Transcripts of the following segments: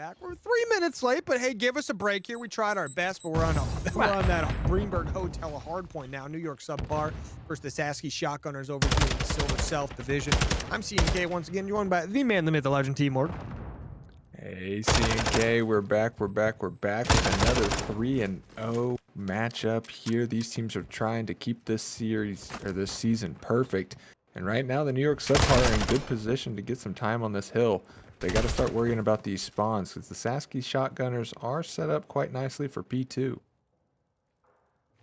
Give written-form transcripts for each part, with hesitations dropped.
back. We're 3 minutes late, but hey, give us a break here. We tried our best, but we're on that Greenberg Hotel, a hard point now. New York SubPar versus the Sasky Shotgunners over here in the Silver South Division. I'm CNK once again, joined by the man, the myth, the legend, Teamwork. Hey, CNK, we're back with another 3-0 matchup here. These teams are trying to keep this series, or this season, perfect. And right now, the New York SubPar are in good position to get some time on this hill. They got to start worrying about these spawns, because the Sasky Shotgunners are set up quite nicely for P2.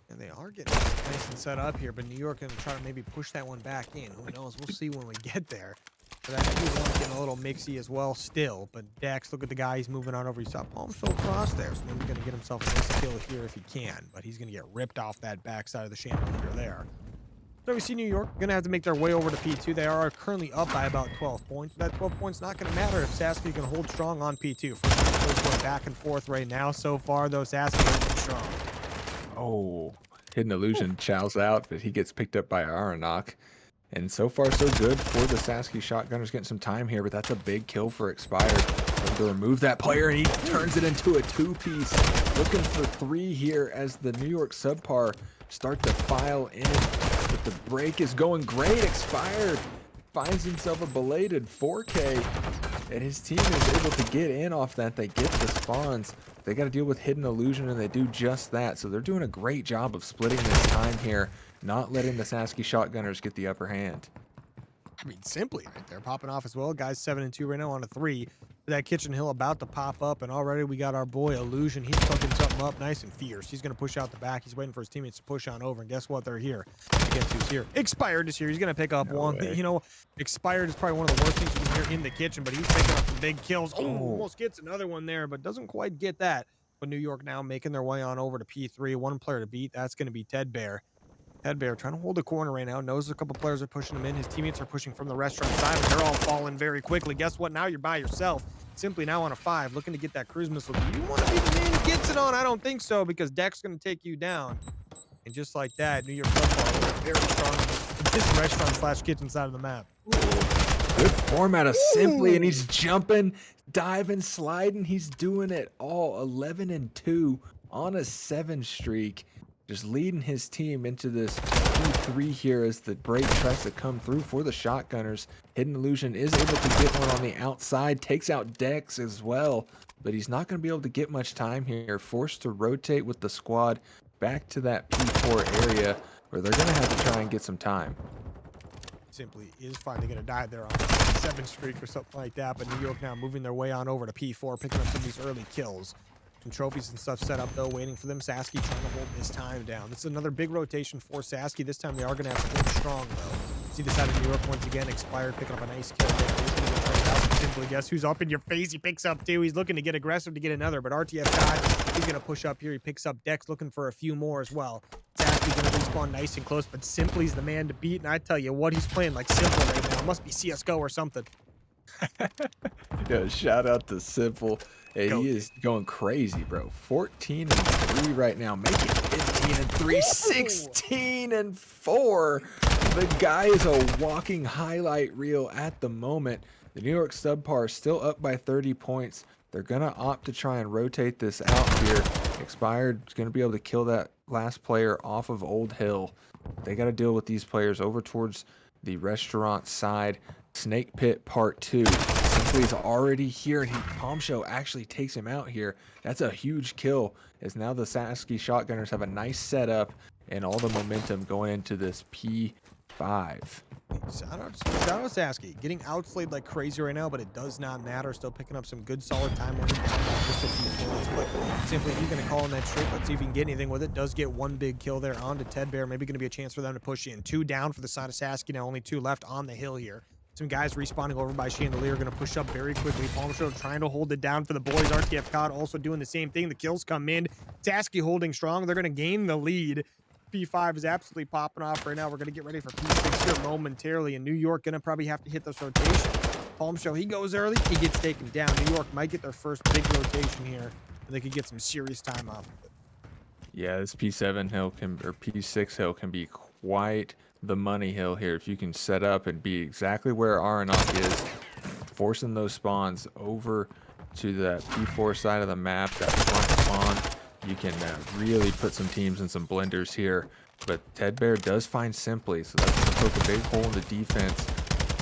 And they are getting nice and set up here, but New York going to try to maybe push that one back in. Who knows? We'll see when we get there. But that heavy one's getting a little mixy as well still. But Dex, look at the guy. He's moving on over. He saw Palm so across there. So maybe going to get himself a nice kill here if he can. But he's going to get ripped off that backside of the chandelier there. So we see New York going to have to make their way over to P2. They are currently up by about 12 points. That 12 points not going to matter if Sasky can hold strong on P2. First going back and forth right now. So far, though, Sasky is strong. Oh, Hidden Illusion chows out, but he gets picked up by Aranok. And so far, so good for the Sasky Shotgunners getting some time here, but that's a big kill for Expired. Looking to remove that player, and he turns it into a two-piece. Looking for 3 here as the New York SubPar start to file in. But the break is going great. Expired finds himself a belated 4K, and his team is able to get in off that. They get the spawns. They got to deal with Hidden Illusion, and they do just that. So they're doing a great job of splitting this time here, not letting the Sasky Shotgunners get the upper hand. I mean, simply right there, popping off as well. Guys 7-2 right now on a 3. That kitchen hill about to pop up, and already we got our boy Illusion. He's cooking something up nice and fierce. He's going to push out the back. He's waiting for his teammates to push on over, and guess what? They're here. Guess who's here? Expired is here. He's going to pick up one. Way. You know, Expired is probably one of the worst things you can hear in the kitchen, but he's picking up some big kills. Oh, almost gets another one there, but doesn't quite get that. But New York now making their way on over to P3. One player to beat. That's going to be Ted Bear. Ted Bear trying to hold the corner right now. Knows a couple players are pushing him in. His teammates are pushing from the restaurant side, but they're all falling very quickly. Guess what? Now you're by yourself. Simply now on a 5, looking to get that cruise missile. Do you want to be the man who gets it on? I don't think so, because Deck's going to take you down. And just like that, New York SubPar very strong in this restaurant/kitchen side of the map. Good form out of Simply, and he's jumping, diving, sliding. He's doing it all. 11-2 on a 7 streak. Just leading his team into this 2-3 here as the break tries to come through for the Shotgunners. Hidden Illusion is able to get one on the outside, takes out Dex as well, but he's not going to be able to get much time here. Forced to rotate with the squad back to that P4 area where they're going to have to try and get some time. Simply is finally going to die there on a 7 streak or something like that, but New York now moving their way on over to P4, picking up some of these early kills. Some trophies and stuff set up, though, waiting for them. Sasky trying to hold this time down. This is another big rotation for Sasky. This time they are going to have to hold strong, though. See this side of New York once again. Expired, picking up a nice kill there. He's going to get turned out. Simply, guess who's up in your face? He picks up 2. He's looking to get aggressive to get another, but RTF died. He's going to push up here. He picks up Dex, looking for a few more as well. Sasky's going to respawn nice and close, but Simply's the man to beat, and I tell you what, he's playing like Simple right now. It must be CSGO or something. Yeah, shout out to Simple. Hey, he is going crazy, bro. 14-3 right now, making 15-3, 16-4. The guy is a walking highlight reel at the moment. The New York SubPar still up by 30 points. They're gonna opt to try and rotate this out here. Expired is gonna be able to kill that last player off of Old Hill. They got to deal with these players over towards the restaurant side. Snake Pit Part 2. Simply's already here, and Palm Show actually takes him out here. That's a huge kill, as now the Sasky Shotgunners have a nice setup and all the momentum going into this P5. Shout out Sasky. Getting outslayed like crazy right now, but it does not matter. Still picking up some good solid time on just a few points, but Simply he's going to call in that streak. Let's see if he can get anything with it. Does get one big kill there onto Ted Bear. Maybe going to be a chance for them to push in. 2 down for the side of Sasky. Now only 2 left on the hill here. Some guys respawning over by Chandelier, going to push up very quickly. Palm Show trying to hold it down for the boys. RTF COD also doing the same thing. The kills come in. Sasky holding strong. They're going to gain the lead. P5 is absolutely popping off right now. We're going to get ready for P6 here momentarily, and New York going to probably have to hit this rotation. Palm Show, he goes early. He gets taken down. New York might get their first big rotation here, and they could get some serious time off of it. Yeah, this P7 hill or P6 hill can be quite the money hill here if you can set up and be exactly where Aranok is, forcing those spawns over to the P4 side of the map, that front spawn, you can really put some teams in some blenders here. But Ted Bear does find Simply, so that's going to poke a big hole in the defense.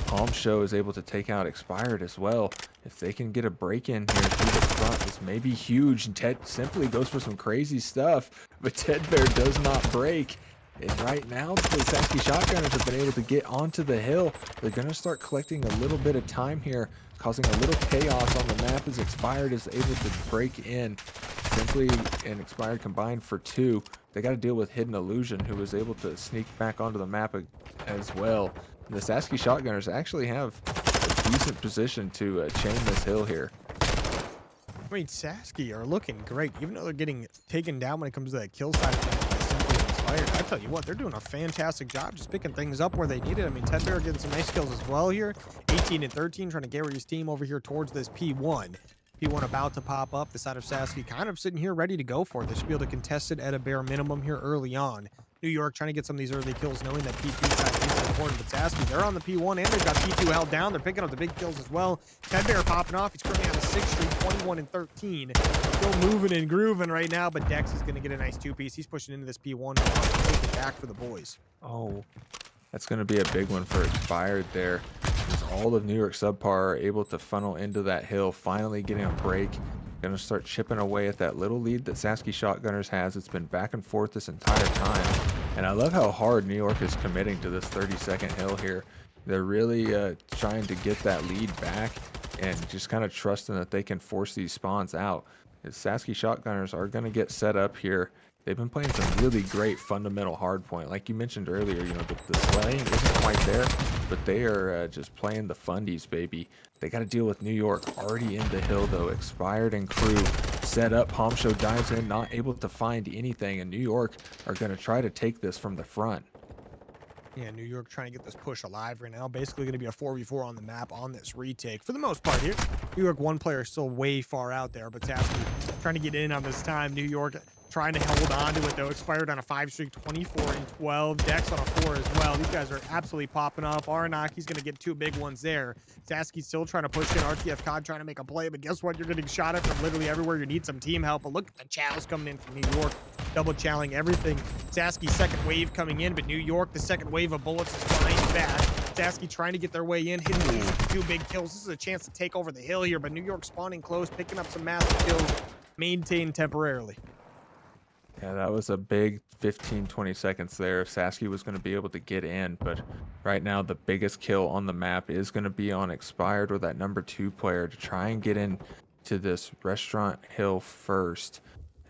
Palm Show is able to take out Expired as well. If they can get a break in here through the front, this may be huge. And Ted Simply goes for some crazy stuff, but Ted Bear does not break. And right now, the Sasky Shotgunners have been able to get onto the hill. They're going to start collecting a little bit of time here, causing a little chaos on the map as Expired is able to break in. Simply and Expired combined for 2. They got to deal with Hidden Illusion, who was able to sneak back onto the map as well. And the Sasky Shotgunners actually have a decent position to chain this hill here. I mean, Sasky are looking great, even though they're getting taken down when it comes to that kill side of things by Simply and Expired. I tell you what, they're doing a fantastic job just picking things up where they need it. I mean, Ted Bear getting some nice kills as well here. 18 and 13, trying to carry his team over here towards this P1. P1 about to pop up. The side of Sasky kind of sitting here ready to go for it. They should be able to contest it at a bare minimum here early on. New York trying to get some of these early kills, knowing that P3 side is important. But Sasky, they're on the P1, and they've got P2 held down. They're picking up the big kills as well. Ted Bear popping off. He's currently on a 6th streak, 21 and 13. Still moving and grooving right now, but Dex is going to get a nice 2-piece. He's pushing into this P1 and wants to take it back for the boys. Oh, that's going to be a big one for Expired there. As all of New York SubPar are able to funnel into that hill, finally getting a break. Going to start chipping away at that little lead that Sasky Shotgunners has. It's been back and forth this entire time. And I love how hard New York is committing to this 30-second hill here. They're really trying to get that lead back and just kind of trusting that they can force these spawns out. The Sasky Shotgunners are going to get set up here. They've been playing some really great fundamental hardpoint. Like you mentioned earlier, you know, the slaying isn't quite there, but they are just playing the fundies, baby. They got to deal with New York already in the hill, though. Expired and crew set up. Palm Show dives in, not able to find anything, and New York are going to try to take this from the front. Yeah, New York trying to get this push alive right now. Basically going to be a 4v4 on the map on this retake for the most part here. New York one player is still way far out there, but Sasky trying to get in on this time. New York trying to hold on to it, though. Expired on a 5 streak, 24 and 12. Dex on a 4 as well. These guys are absolutely popping up. Aranok, he's going to get 2 big ones there. Sasky's still trying to push in. RTF COD trying to make a play, but guess what? You're getting shot at from literally everywhere. You need some team help, but look at the chows coming in from New York. Double chowing everything. Sasky's second wave coming in, but New York, the second wave of bullets is flying back. Sasky trying to get their way in, hitting 2 big kills. This is a chance to take over the hill here, but New York spawning close, picking up some massive kills, maintained temporarily. Yeah, that was a big 15-20 seconds there if Sasky was going to be able to get in, but right now the biggest kill on the map is going to be on Expired with that number 2 player to try and get in to this restaurant hill first,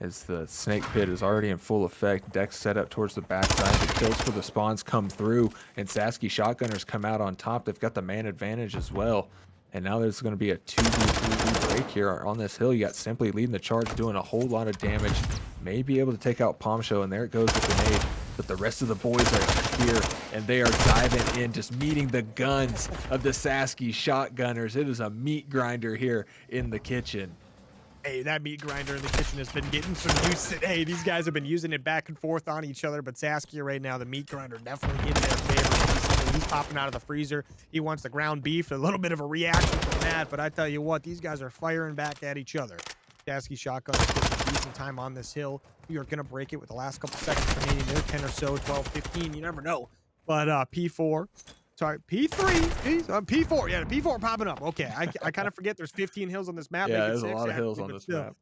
as the snake pit is already in full effect. Dex set up towards the backside. The kills for the spawns come through, and Sasky Shotgunners come out on top. They've got the man advantage as well. And now there's going to be a 2v3 break here on this hill. You got Simply leading the charge, doing a whole lot of damage. May be able to take out Palm Show, and there it goes with the Premade. But the rest of the boys are here, and they are diving in, just meeting the guns of the Sasky Shotgunners. It is a meat grinder here in the kitchen. Hey, that meat grinder in the kitchen has been getting some use today. These guys have been using it back and forth on each other, but Sasky right now, the meat grinder definitely in their favor. He's popping out of the freezer. He wants the ground beef. A little bit of a reaction from that, but I tell you what, these guys are firing back at each other. Sasky Shotgun getting decent time on this hill. New York gonna break it with the last couple seconds remaining. They're 10 or so, 12, 15. You never know. But P4. Sorry, P3, P4, yeah, P4 popping up. Okay, I kind of forget there's 15 hills on this map. Yeah, there's a lot of hills on this map.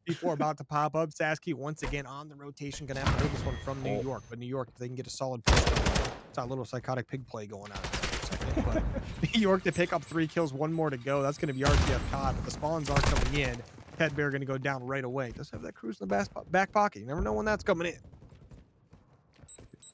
P4 about to pop up. Sasky once again on the rotation, gonna have to move this one from New York. But New York, if they can get a solid push going, it's a little psychotic pig play going on for a second. But New York to pick up 3 kills, 1 more to go. That's gonna be RTF COD, but the spawns are coming in. Ted Bear gonna go down right away. Does have that cruise in the back pocket. You never know when that's coming in.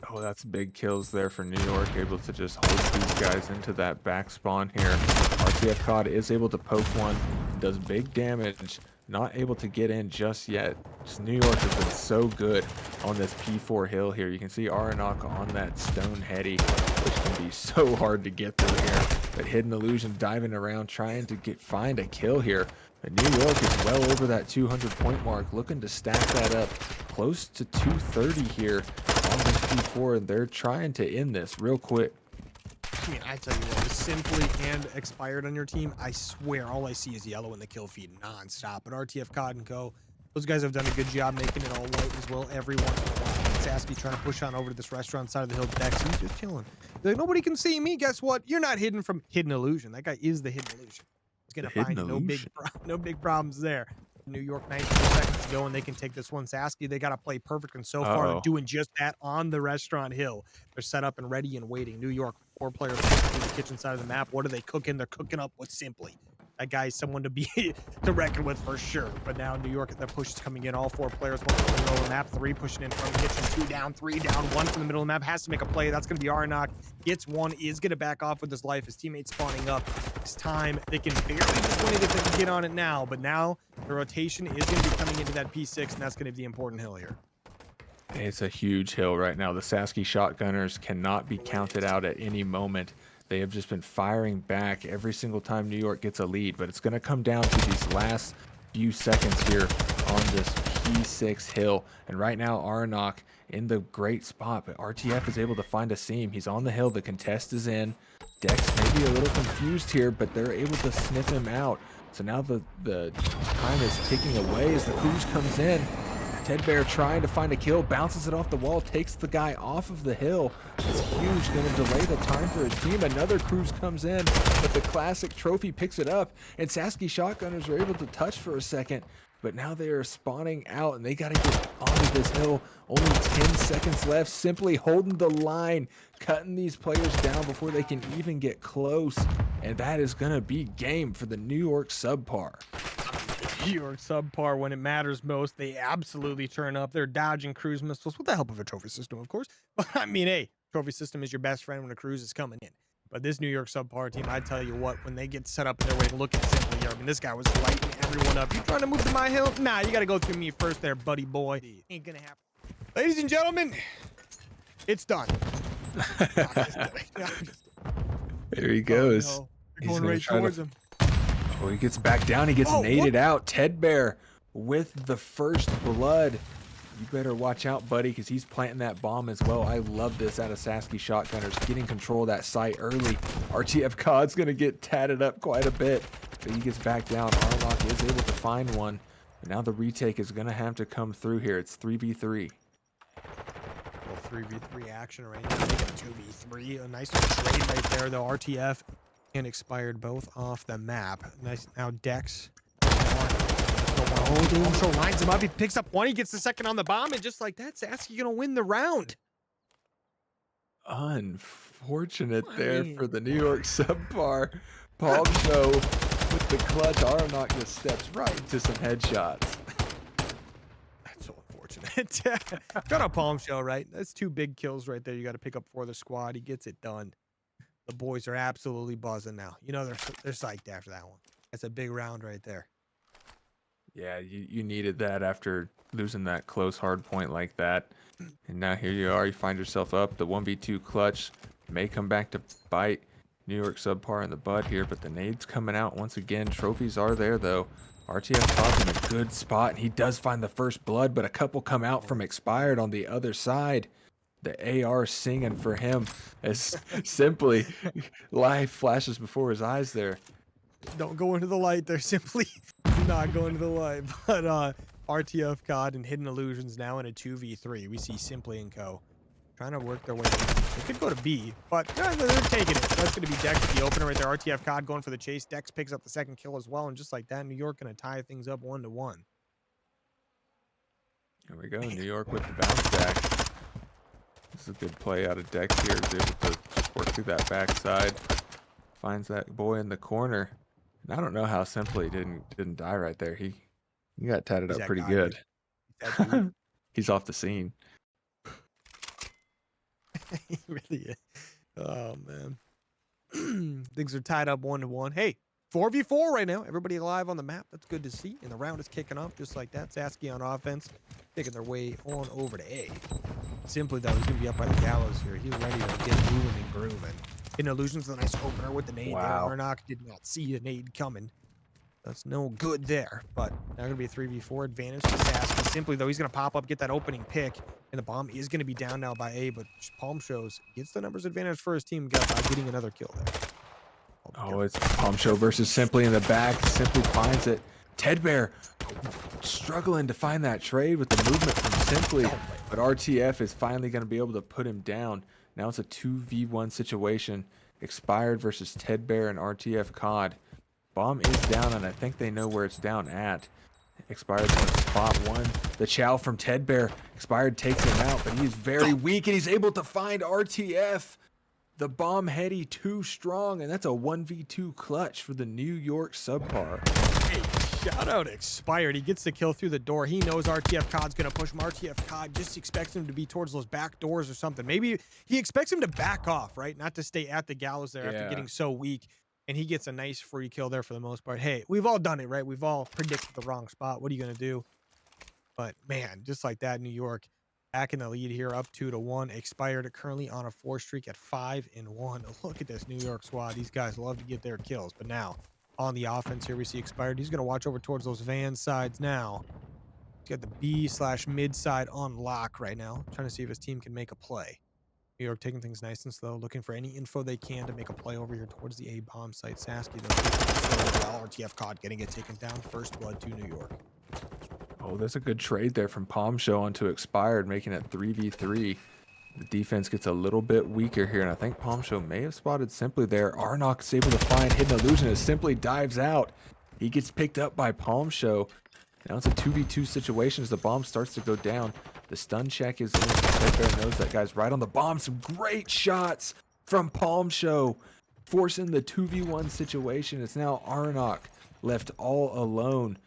Oh, that's big kills there for New York, able to just hold these guys into that back spawn here. RTF COD is able to poke one, does big damage, not able to get in just yet. Just New York has been so good on this P4 hill here. You can see Aranok on that stone heady, which can be so hard to get through here. But Hidden Illusion diving around, trying to find a kill here. But New York is well over that 200-point mark, looking to stack that up close to 230 here on this P4, and they're trying to end this real quick. I mean, I tell you what, with Simply and Expired on your team, I swear all I see is yellow in the kill feed nonstop. But RTF COD and Co, those guys have done a good job making it all white as well every once in a while. Sasky trying to push on over to this restaurant side of the hill. Dex, he's just chilling. They're like, nobody can see me. Guess what? You're not hidden from Hidden Illusion. That guy is the Hidden Illusion. He's gonna find you. No big problems there. New York 19 seconds to go, and they can take this one. Sasky, they got to play perfect, and so far they're doing just that on the restaurant hill. They're set up and ready and waiting. New York, 4 players through the kitchen side of the map. What are they cooking? They're cooking up with Simply. That guy's someone to be to reckon with for sure. But now New York, that push is coming in. All 4 players, 1 from the middle of the map, 3 pushing in from the kitchen, 2 down, 3 down, 1 from the middle of the map. Has to make a play. That's going to be Arnok. Gets 1, is going to back off with his life. His teammates spawning up. It's time. They can barely just win it if they can get on it now. But now the rotation is going to be coming into that P6, and that's going to be the important hill here. It's a huge hill right now. The Sasky Shotgunners cannot be counted out at any moment. They have just been firing back every single time New York gets a lead, but it's going to come down to these last few seconds here on this P6 hill. And right now, Arnok in the great spot, but RTF is able to find a seam. He's on the hill. The contest is in. Dex may be a little confused here, but they're able to sniff him out. So now the time is ticking away as the cruise comes in. Ted Bear trying to find a kill, bounces it off the wall, takes the guy off of the hill. It's huge, going to delay the time for his team. Another cruise comes in, but the classic trophy picks it up, and Sasky Shotgunners are able to touch for a second, but now they are spawning out, and they got to get onto this hill. Only 10 seconds left, Simply holding the line, cutting these players down before they can even get close, and that is going to be game for the New York SubPar. York SubPar, when it matters most, they absolutely turn up. They're dodging cruise missiles with the help of a trophy system, of course. But I mean, hey, trophy system is your best friend when a cruise is coming in. But this New York SubPar team, I tell you what, when they get set up and they're waiting, look at Simply. I mean, this guy was lighting everyone up. You trying to move to my hill? Nah, you got to go through me first there, buddy boy. Ain't gonna happen. Ladies and gentlemen, it's done. There he goes. Oh, no. They're going right towards him. Oh, he gets back down. He gets naded out. Ted Bear with the first blood. You better watch out, buddy, because he's planting that bomb as well. I love this out of Sasky Shotgunners, getting control of that site early. RTF COD's going to get tatted up quite a bit, but he gets back down. Arnok is able to find one. And now the retake is going to have to come through here. It's 3v3. Well, 3v3 action right now. They got 2v3. A nice little trade right there, though. RTF and Expired both off the map. Nice. Now Dex. Also lines him up. He picks up 1. He gets the second on the bomb, and just like that, Sasky gonna win the round. Unfortunate there for the New York SubPar. Palm show with the clutch. Arnok just steps right into some headshots. That's so unfortunate. Got a palm show, right? That's 2 big kills right there. You got to pick up for the squad. He gets it done. The boys are absolutely buzzing now. You know, they're psyched after that one. That's a big round right there. Yeah, you needed that after losing that close hard point like that. And now here you are. You find yourself up. The 1v2 clutch may come back to bite New York SubPar in the butt here, but the nade's coming out once again. Trophies are there, though. RTF COD's in a good spot. He does find the first blood, but a couple come out from Expired on the other side. The AR singing for him as Simply life flashes before his eyes there. Don't go into the light. They're simply not going to the light. But RTF COD and Hidden Illusions now in a 2v3. We see Simply and Co. trying to work their way in. They could go to B, but they're taking it. That's going to be Dex, the opener right there. RTF COD going for the chase. Dex picks up the second kill as well. And just like that, New York going to tie things up 1-1. Here we go. New York with the bounce back. This is a good play out of Dex here. He's able to just work through that backside. Finds that boy in the corner. And I don't know how Simply didn't die right there. He got tatted up pretty good. He's off the scene. He really is. Oh man. Things are tied up 1-1. Hey, 4v4 right now. Everybody alive on the map. That's good to see. And the round is kicking off just like that. Sasky on offense, taking their way on over to A. Simply though, he's gonna be up by the gallows here. He's ready to get moving and grooving. Hidden Illusions, a nice opener with the nade there. Arnok did not see a nade coming. That's no good there. But now gonna be a 3v4 advantage to Sasky. Simply though, he's gonna pop up, get that opening pick. And the bomb is going to be down now by A, but Palm shows gets the numbers advantage for his team by getting another kill there. Oh, it's Palm Show versus Simply in the back. Simply finds it. Ted Bear struggling to find that trade with the movement from Simply, but RTF is finally going to be able to put him down. Now it's a 2v1 situation. Expired versus Ted Bear and RTF COD. Bomb is down, and I think they know where it's down at. Expired's on spot one. The chow from Ted Bear. Expired takes him out, but he's very weak, and he's able to find RTF. The bomb heady too strong, and that's a 1v2 clutch for the New York SubPar. Hey, shout out Expired. He gets the kill through the door. He knows RTF COD's going to push him. RTF COD just expects him to be towards those back doors or something. Maybe he expects him to back off, right? Not to stay at the gallows there after getting so weak. And he gets a nice free kill there for the most part. Hey, we've all done it, right? We've all predicted the wrong spot. What are you going to do? But, man, just like that, New York back in the lead here, up 2-1. Expired currently on a 4 streak at 5-1. Look at this New York squad. These guys love to get their kills. But now, on the offense here, we see Expired. He's going to watch over towards those van sides now. He's got the B/mid side on lock right now, trying to see if his team can make a play. New York taking things nice and slow, looking for any info they can to make a play over here towards the A-bomb site. Sasky, though, RTF COD getting it taken down. First blood to New York. Oh, there's a good trade there from Palm Show onto Expired, making it 3v3. The defense gets a little bit weaker here, and I think Palm Show may have spotted Simply there. Arnok is able to find Hidden Illusion as Simply dives out. He gets picked up by Palm Show. Now it's a 2v2 situation as the bomb starts to go down. The stun check is in. Ted Bear knows that guy's right on the bomb. Some great shots from Palm Show, forcing the 2v1 situation. It's now Arnok left all alone.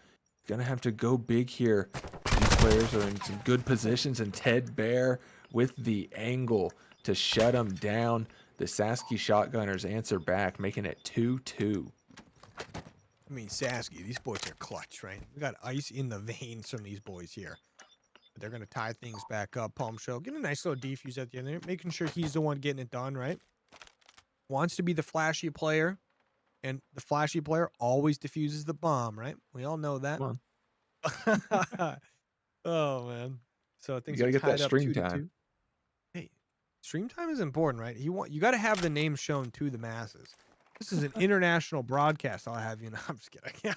Gonna have to go big here. These players are in some good positions, and Ted Bear with the angle to shut him down. The Sasky Shotgunners answer back, making it 2-2. I mean, Sasky, these boys are clutch, right? We got ice in the veins from these boys here. But they're going to tie things back up. Palm Show, getting a nice little defuse at the end there, making sure he's the one getting it done, right? Wants to be the flashy player, and the flashy player always defuses the bomb, right? We all know that. Come on. Oh, man. So things you gotta are get tied that up stream 2-2. time. Hey, stream time is important, right? You got to have the name shown to the masses. This is an international broadcast. I'll have you know. I'm just kidding.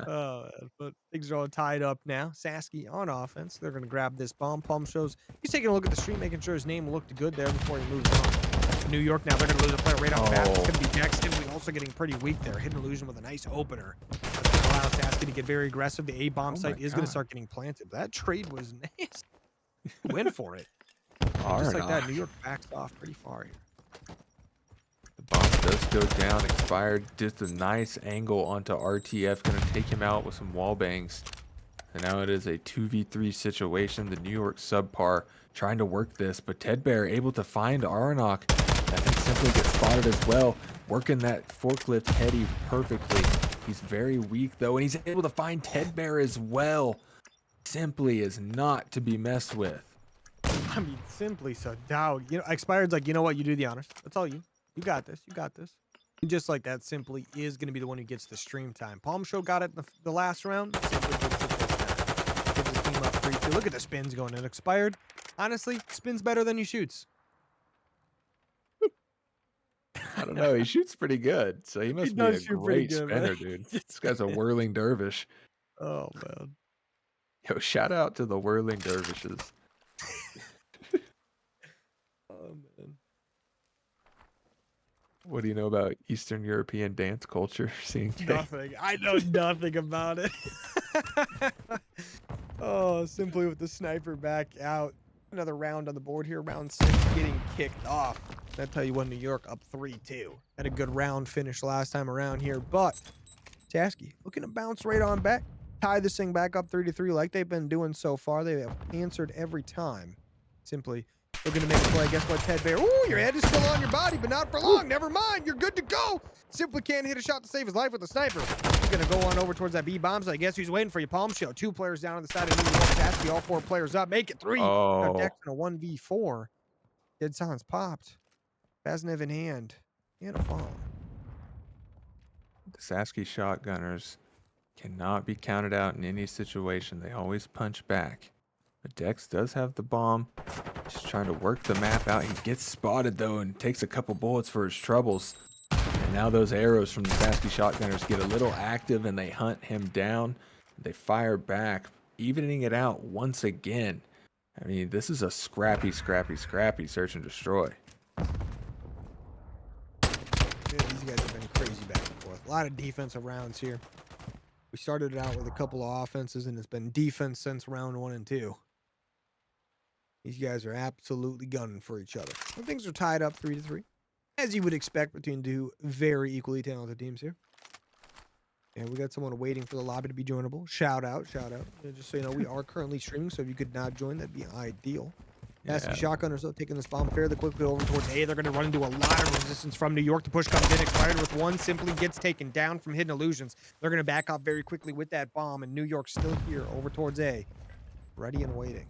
Oh, man. But things are all tied up now. Sasky on offense. They're going to grab this bomb. Palm shows he's taking a look at the stream, making sure his name looked good there before he moves on. New York now, they're going to lose a player right off the bat. It's going to be Jackson. Also getting pretty weak there. Hidden Illusion with a nice opener. Allow Sasky to get very aggressive. The A-bomb site is going to start getting planted. That trade was nasty. Went for it. Just like that, New York backs off pretty far here. The bomb does go down. Expired. Just a nice angle onto RTF. Going to take him out with some wall bangs. And now it is a 2v3 situation. The New York SubPar trying to work this, but Ted Bear able to find Arnok. I think Simply gets spotted as well. Working that forklift heady perfectly. He's very weak though, and he's able to find Ted Bear as well. Simply is not to be messed with. I mean, Simply so down. You know, Expired's like, you know what? You do the honors. That's all you. You got this. You got this. And just like that, Simply is going to be the one who gets the stream time. Palm Show got it in the last round. Simply gets it this time. Gives his team up 3-2. Look at the spins going in. Expired, honestly, spins better than he shoots. I don't know. He shoots pretty good, so he must be a great spinner, dude. This guy's a whirling dervish. Oh, man. Yo, shout out to the whirling dervishes. Oh, man. What do you know about Eastern European dance culture? Nothing. I know nothing about it. Oh, Simply with the sniper back out. Another round on the board here. Round 6 getting kicked off. I tell you what, New York up 3-2. Had a good round finish last time around here, but Sasky looking to bounce right on back. Tie this thing back up 3-3 like they've been doing so far. They have answered every time. Simply looking to make a play. Guess what, Ted Bear? Ooh, your head is still on your body, but not for long. Never mind. You're good to go. Simply can't hit a shot to save his life with the sniper. He's going to go on over towards that B-bomb, so I guess he's waiting for you. Palm Show. 2 players down on the side of New York. Sasky, all 4 players up. Make it 3. Now Dex in a 1v4. Dead silence popped. Baznev in hand. And a bomb. The Sasky Shotgunners cannot be counted out in any situation. They always punch back. But Dex does have the bomb. Just trying to work the map out. He gets spotted though and takes a couple bullets for his troubles. And now those arrows from the Sasky Shotgunners get a little active and they hunt him down. They fire back, evening it out once again. I mean, this is a scrappy search and destroy. Yeah, these guys have been crazy back and forth. A lot of defensive rounds here. We started it out with a couple of offenses, and it's been defense since round 1 and 2. These guys are absolutely gunning for each other. And things are tied up 3-3, as you would expect between two very equally talented teams here. And we got someone waiting for the lobby to be joinable. Shout out. Just so you know, we are currently streaming, so if you could not join, that'd be ideal. Sasky Shotgunners, though, taking this bomb fairly quickly over towards A. They're going to run into a lot of resistance from New York. The push comes in, expired with one, simply gets taken down from Hidden Illusions. They're going to back up very quickly with that bomb, and New York's still here over towards A, ready and waiting.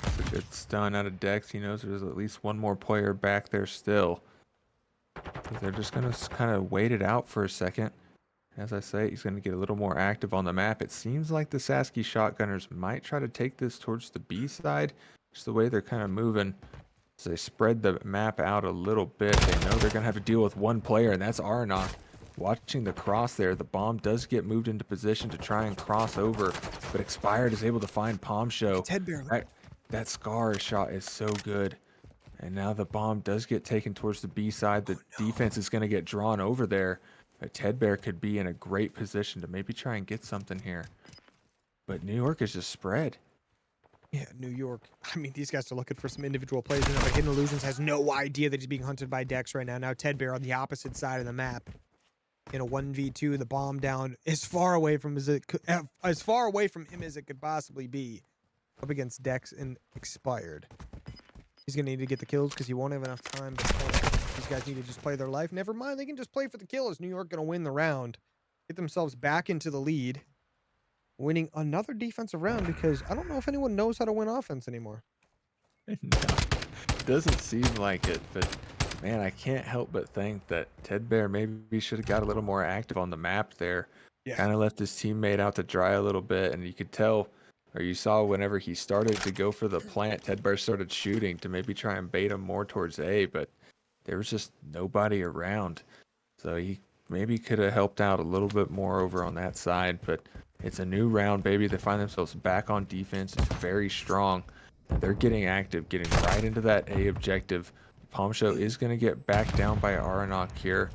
It's a good stun out of Dex. He knows there's at least one more player back there still. They're just going to kind of wait it out for a second. As I say, he's going to get a little more active on the map. It seems like the Sasky Shotgunners might try to take this towards the B side. Just the way they're kind of moving. So they spread the map out a little bit. They know they're going to have to deal with one player, and that's Aranok. Watching the cross there, the bomb does get moved into position to try and cross over, but Expired is able to find Palm Show. That Scar shot is so good. And now the bomb does get taken towards the B side. The defense is going to get drawn over there. Tedbear could be in a great position to maybe try and get something here. But New York is just spread. Yeah, New York. I mean, these guys are looking for some individual plays. But Hidden Illusions has no idea that he's being hunted by Dex right now. Now Tedbear on the opposite side of the map. In a 1v2, the bomb down as far away from him as it could possibly be. Up against Dex and Expired. He's going to need to get the kills because he won't have enough time to play. These guys need to just play their life. Never mind, they can just play for the kill. Is New York going to win the round? Get themselves back into the lead. Winning another defensive round because I don't know if anyone knows how to win offense anymore. No, doesn't seem like it, but man, I can't help but think that Tedbear maybe should have got a little more active on the map there. Yeah. Kind of left his teammate out to dry a little bit, and you could tell, or you saw whenever he started to go for the plant, Tedbear started shooting to maybe try and bait him more towards A, but there was just nobody around. So he maybe could have helped out a little bit more over on that side, but it's a new round, baby. They find themselves back on defense. It's very strong. They're getting active, getting right into that A objective. Palm Show is going to get back down by Aranok here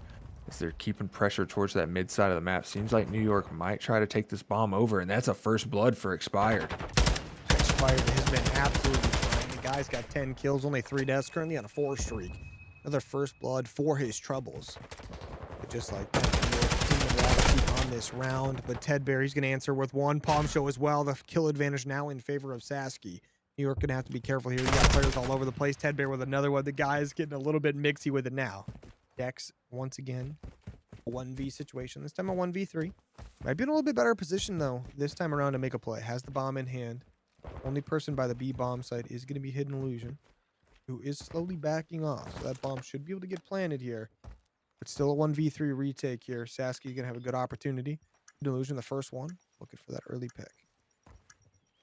as they're keeping pressure towards that mid side of the map. Seems like New York might try to take this bomb over, and that's a first blood for Expired. Expired has been absolutely trying. The guy's got 10 kills, only 3 deaths, currently on a 4 streak. Another first blood for his troubles. But just like that, New York team will keep on this round. But Tedbear, he's going to answer with 1. Palm Show as well. The kill advantage now in favor of Sasky. New York going to have to be careful here. You got players all over the place. Tedbear with another one. The guy is getting a little bit mixy with it now. Dex, once again, a 1v situation. This time a 1v3. Might be in a little bit better position, though, this time around to make a play. Has the bomb in hand. Only person by the B bomb site is going to be Hidden Illusion, who is slowly backing off. So that bomb should be able to get planted here. But still a 1v3 retake here. Sasky going to have a good opportunity. Hidden Illusion, the first one. Looking for that early pick.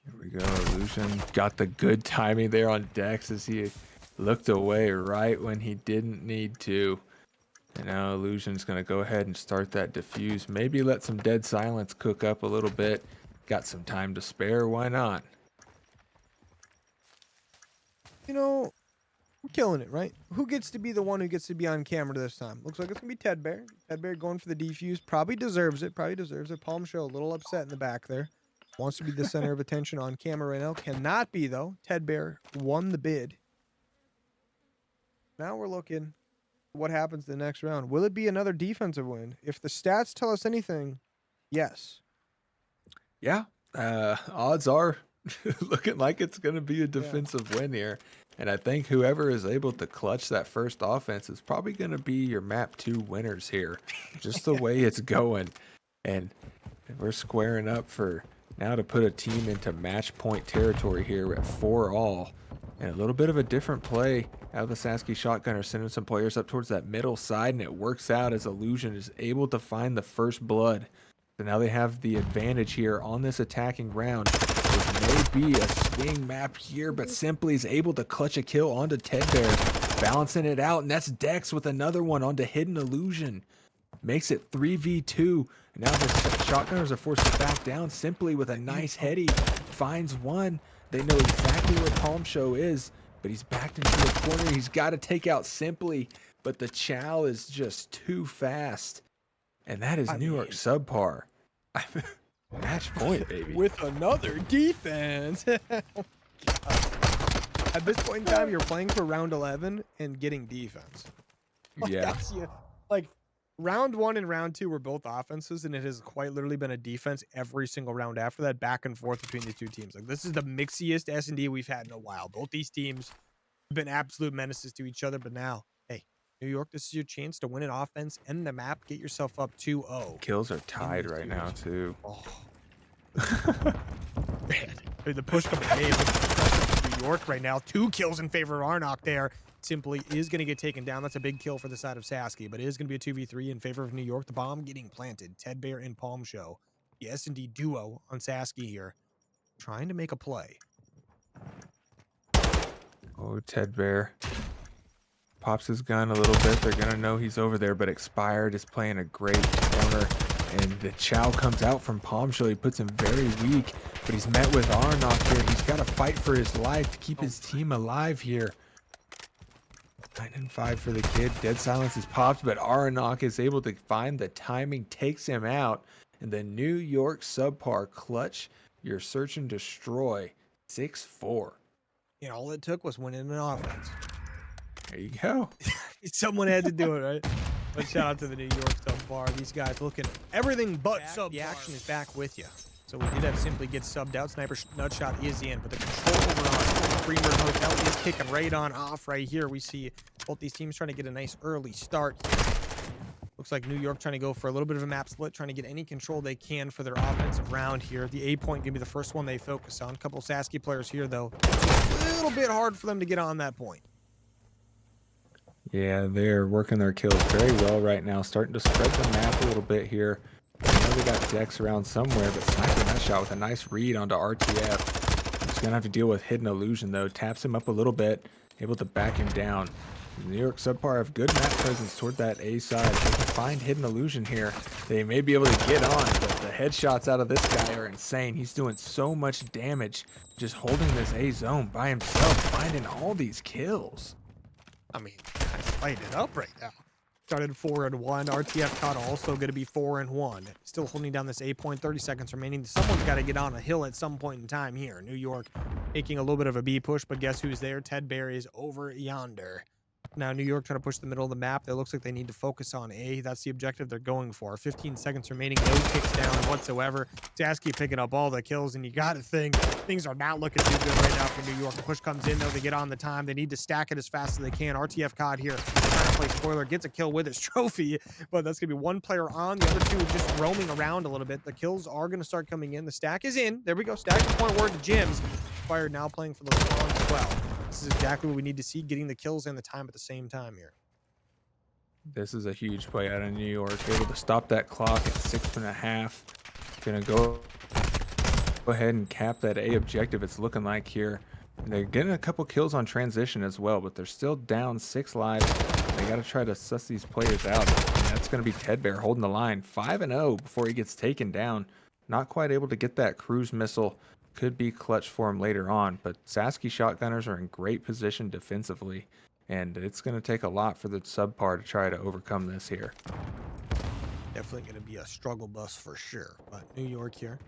Here we go. Illusion got the good timing there on Dex as he looked away right when he didn't need to. And now Illusion's going to go ahead and start that defuse. Maybe let some dead silence cook up a little bit. Got some time to spare. Why not? You know, we're killing it, right? Who gets to be the one who gets to be on camera this time? Looks like it's going to be Tedbear. Tedbear going for the defuse. Probably deserves it. Palm Show a little upset in the back there. Wants to be the center of attention on camera right now. Cannot be, though. Tedbear won the bid. Now we're looking at what happens the next round. Will it be another defensive win? If the stats tell us anything, yes. Yeah. Odds are looking like it's going to be a defensive win here. And I think whoever is able to clutch that first offense is probably going to be your map 2 winners here. Just the way it's going. And we're squaring up for now to put a team into match point territory here at 4-all. And a little bit of a different play out of the Sasky Shotgunners, sending some players up towards that middle side, and it works out as Illusion is able to find the first blood. So now they have the advantage here on this attacking round. This may be a swing map here, but Simply is able to clutch a kill onto Tedbear, balancing it out, and that's Dex with another one onto Hidden Illusion. Makes it 3v2. And now the Shotgunners are forced to back down. Simply with a nice heady finds one. They know exactly where Palm Show is, but he's backed into a corner. He's got to take out Simply, but the Chow is just too fast. And that is New York SubPar. Match point, baby. With another defense. At this point in time, you're playing for round 11 and getting defense. Yeah. Like, round 1 and round 2 were both offenses, and it has quite literally been a defense every single round after that, back and forth between the two teams. Like, this is the mixiest S&D we've had in a while. Both these teams have been absolute menaces to each other, but now, hey, New York, this is your chance to win an offense, end the map, get yourself up 2-0. Kills are tied right now, too. Oh. Man, the push coming in New York right now. 2 kills in favor of Arnok there. Simply is going to get taken down. That's a big kill for the side of Sasky, but it is going to be a 2v3 in favor of New York. The bomb getting planted. Tedbear and Palm Show. The S&D duo on Sasky here, trying to make a play. Oh, Tedbear pops his gun a little bit. They're going to know he's over there, but Expired is playing a great corner. And the Chow comes out from Palm Show. He puts him very weak, but he's met with Arnok here. He's got to fight for his life to keep his team alive here. 9-5 for the kid. Dead silence is popped, but Arnok is able to find the timing, takes him out. And the New York SubPar clutch your search and destroy 6-4. You know, all it took was winning an offense. There you go. Someone had to do it, right? But shout out to the New York SubPar. These guys looking everything but sub. The action is back with you. So we did have Simply get subbed out. Sniper Nutshot is in, but the control over on Premade Hotel is kicking right on off right here. We see both these teams trying to get a nice early start here. Looks like New York trying to go for a little bit of a map split, trying to get any control they can for their offensive round here. The A point gonna be the first one they focus on. A couple Sasky players here, though. A little bit hard for them to get on that point. Yeah, they're working their kills very well right now, starting to spread the map a little bit here. I know they got Dex around somewhere, but Sniper Nutshot with a nice read onto RTF. He's going to have to deal with Hidden Illusion, though. Taps him up a little bit, able to back him down. The New York SubPar have good map presence toward that A side. If they can find Hidden Illusion here, they may be able to get on, but the headshots out of this guy are insane. He's doing so much damage just holding this A zone by himself, finding all these kills. I mean, light it up right now. Started 4-1. RTF COD also going to be 4-1. Still holding down this 8 point. 30 seconds remaining. Someone's got to get on a hill at some point in time here. New York making a little bit of a B push, but guess who's there? Tedbear is over yonder. Now, New York trying to push the middle of the map. It looks like they need to focus on A. That's the objective they're going for. 15 seconds remaining. No kicks down whatsoever. Sasky picking up all the kills, and you got to think things are not looking too good right now for New York. The push comes in, though. They get on the time. They need to stack it as fast as they can. RTF COD here trying to play spoiler. Gets a kill with his trophy, but that's going to be one player on. The other two just roaming around a little bit. The kills are going to start coming in. The stack is in. There we go. Stack the point word to Jim's. Fire now playing for the long as well. This is exactly what we need to see, getting the kills and the time at the same time here. This is a huge play out of New York. Able to stop that clock at 6.5. Gonna go ahead and cap that A objective, it's looking like here. And they're getting a couple kills on transition as well, but they're still down 6 lives. They got to try to suss these players out. And that's going to be Tedbear holding the line. 5-0 before he gets taken down. Not quite able to get that cruise missile. Could be clutch for him later on, but Sasky Shotgunners are in great position defensively, and it's going to take a lot for the SubPar to try to overcome this here. Definitely going to be a struggle bus for sure, but New York here,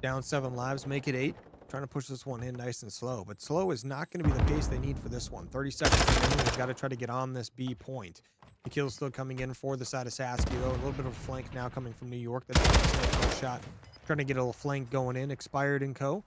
down 7 lives, make it 8. Trying to push this one in nice and slow, but slow is not going to be the pace they need for this one. 30 seconds remaining. They've got to try to get on this B point. The kill's still coming in for the side of Sasky, though. A little bit of a flank now coming from New York. That's a shot. Trying to get a little flank going in. Expired and co. Going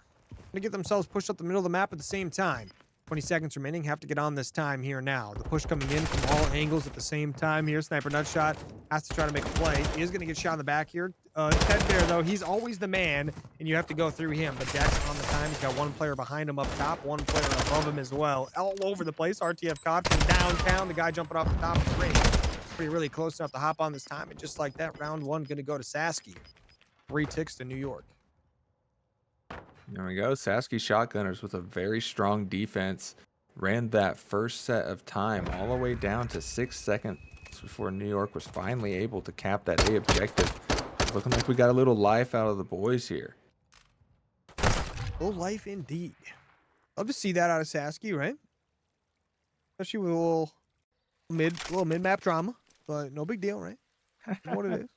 to get themselves pushed up the middle of the map at the same time. 20 seconds remaining. Have to get on this time here now. The push coming in from all angles at the same time here. Sniper Nutshot has to try to make a play. He is going to get shot in the back here. Tedbear, though, he's always the man, and you have to go through him. But Dex on the time. He's got one player behind him up top, one player above him as well. All over the place. RTF COD from downtown. The guy jumping off the top of the ring. Pretty really close enough to hop on this time. And just like that, round 1 going to go to Sasky. 3 ticks to New York. There we go. Sasky Shotgunners with a very strong defense ran that first set of time all the way down to 6 seconds before New York was finally able to cap that A objective. Looking like we got a little life out of the boys here. Low life indeed. Love to see that out of Sasky, right? Especially with a little mid-map drama, but no big deal, right? You know what it is.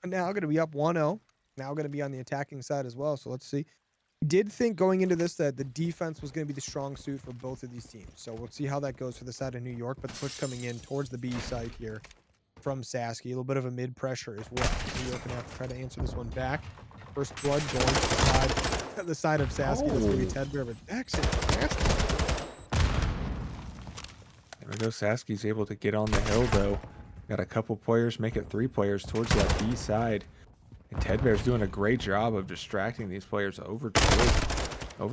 And now going to be up 1-0. Now going to be on the attacking side as well. So let's see. Did think going into this that the defense was going to be the strong suit for both of these teams. So we'll see how that goes for the side of New York. But the push coming in towards the B side here from Sasky. A little bit of a mid pressure as well. New York going to have to try to answer this one back. First blood going to the side of Sasky. That's going to be Ted Bear, but excellent. There we go. Sasky's able to get on the hill, though. Got a couple players, make it 3 players towards that B side. And Ted Bear's doing a great job of distracting these players over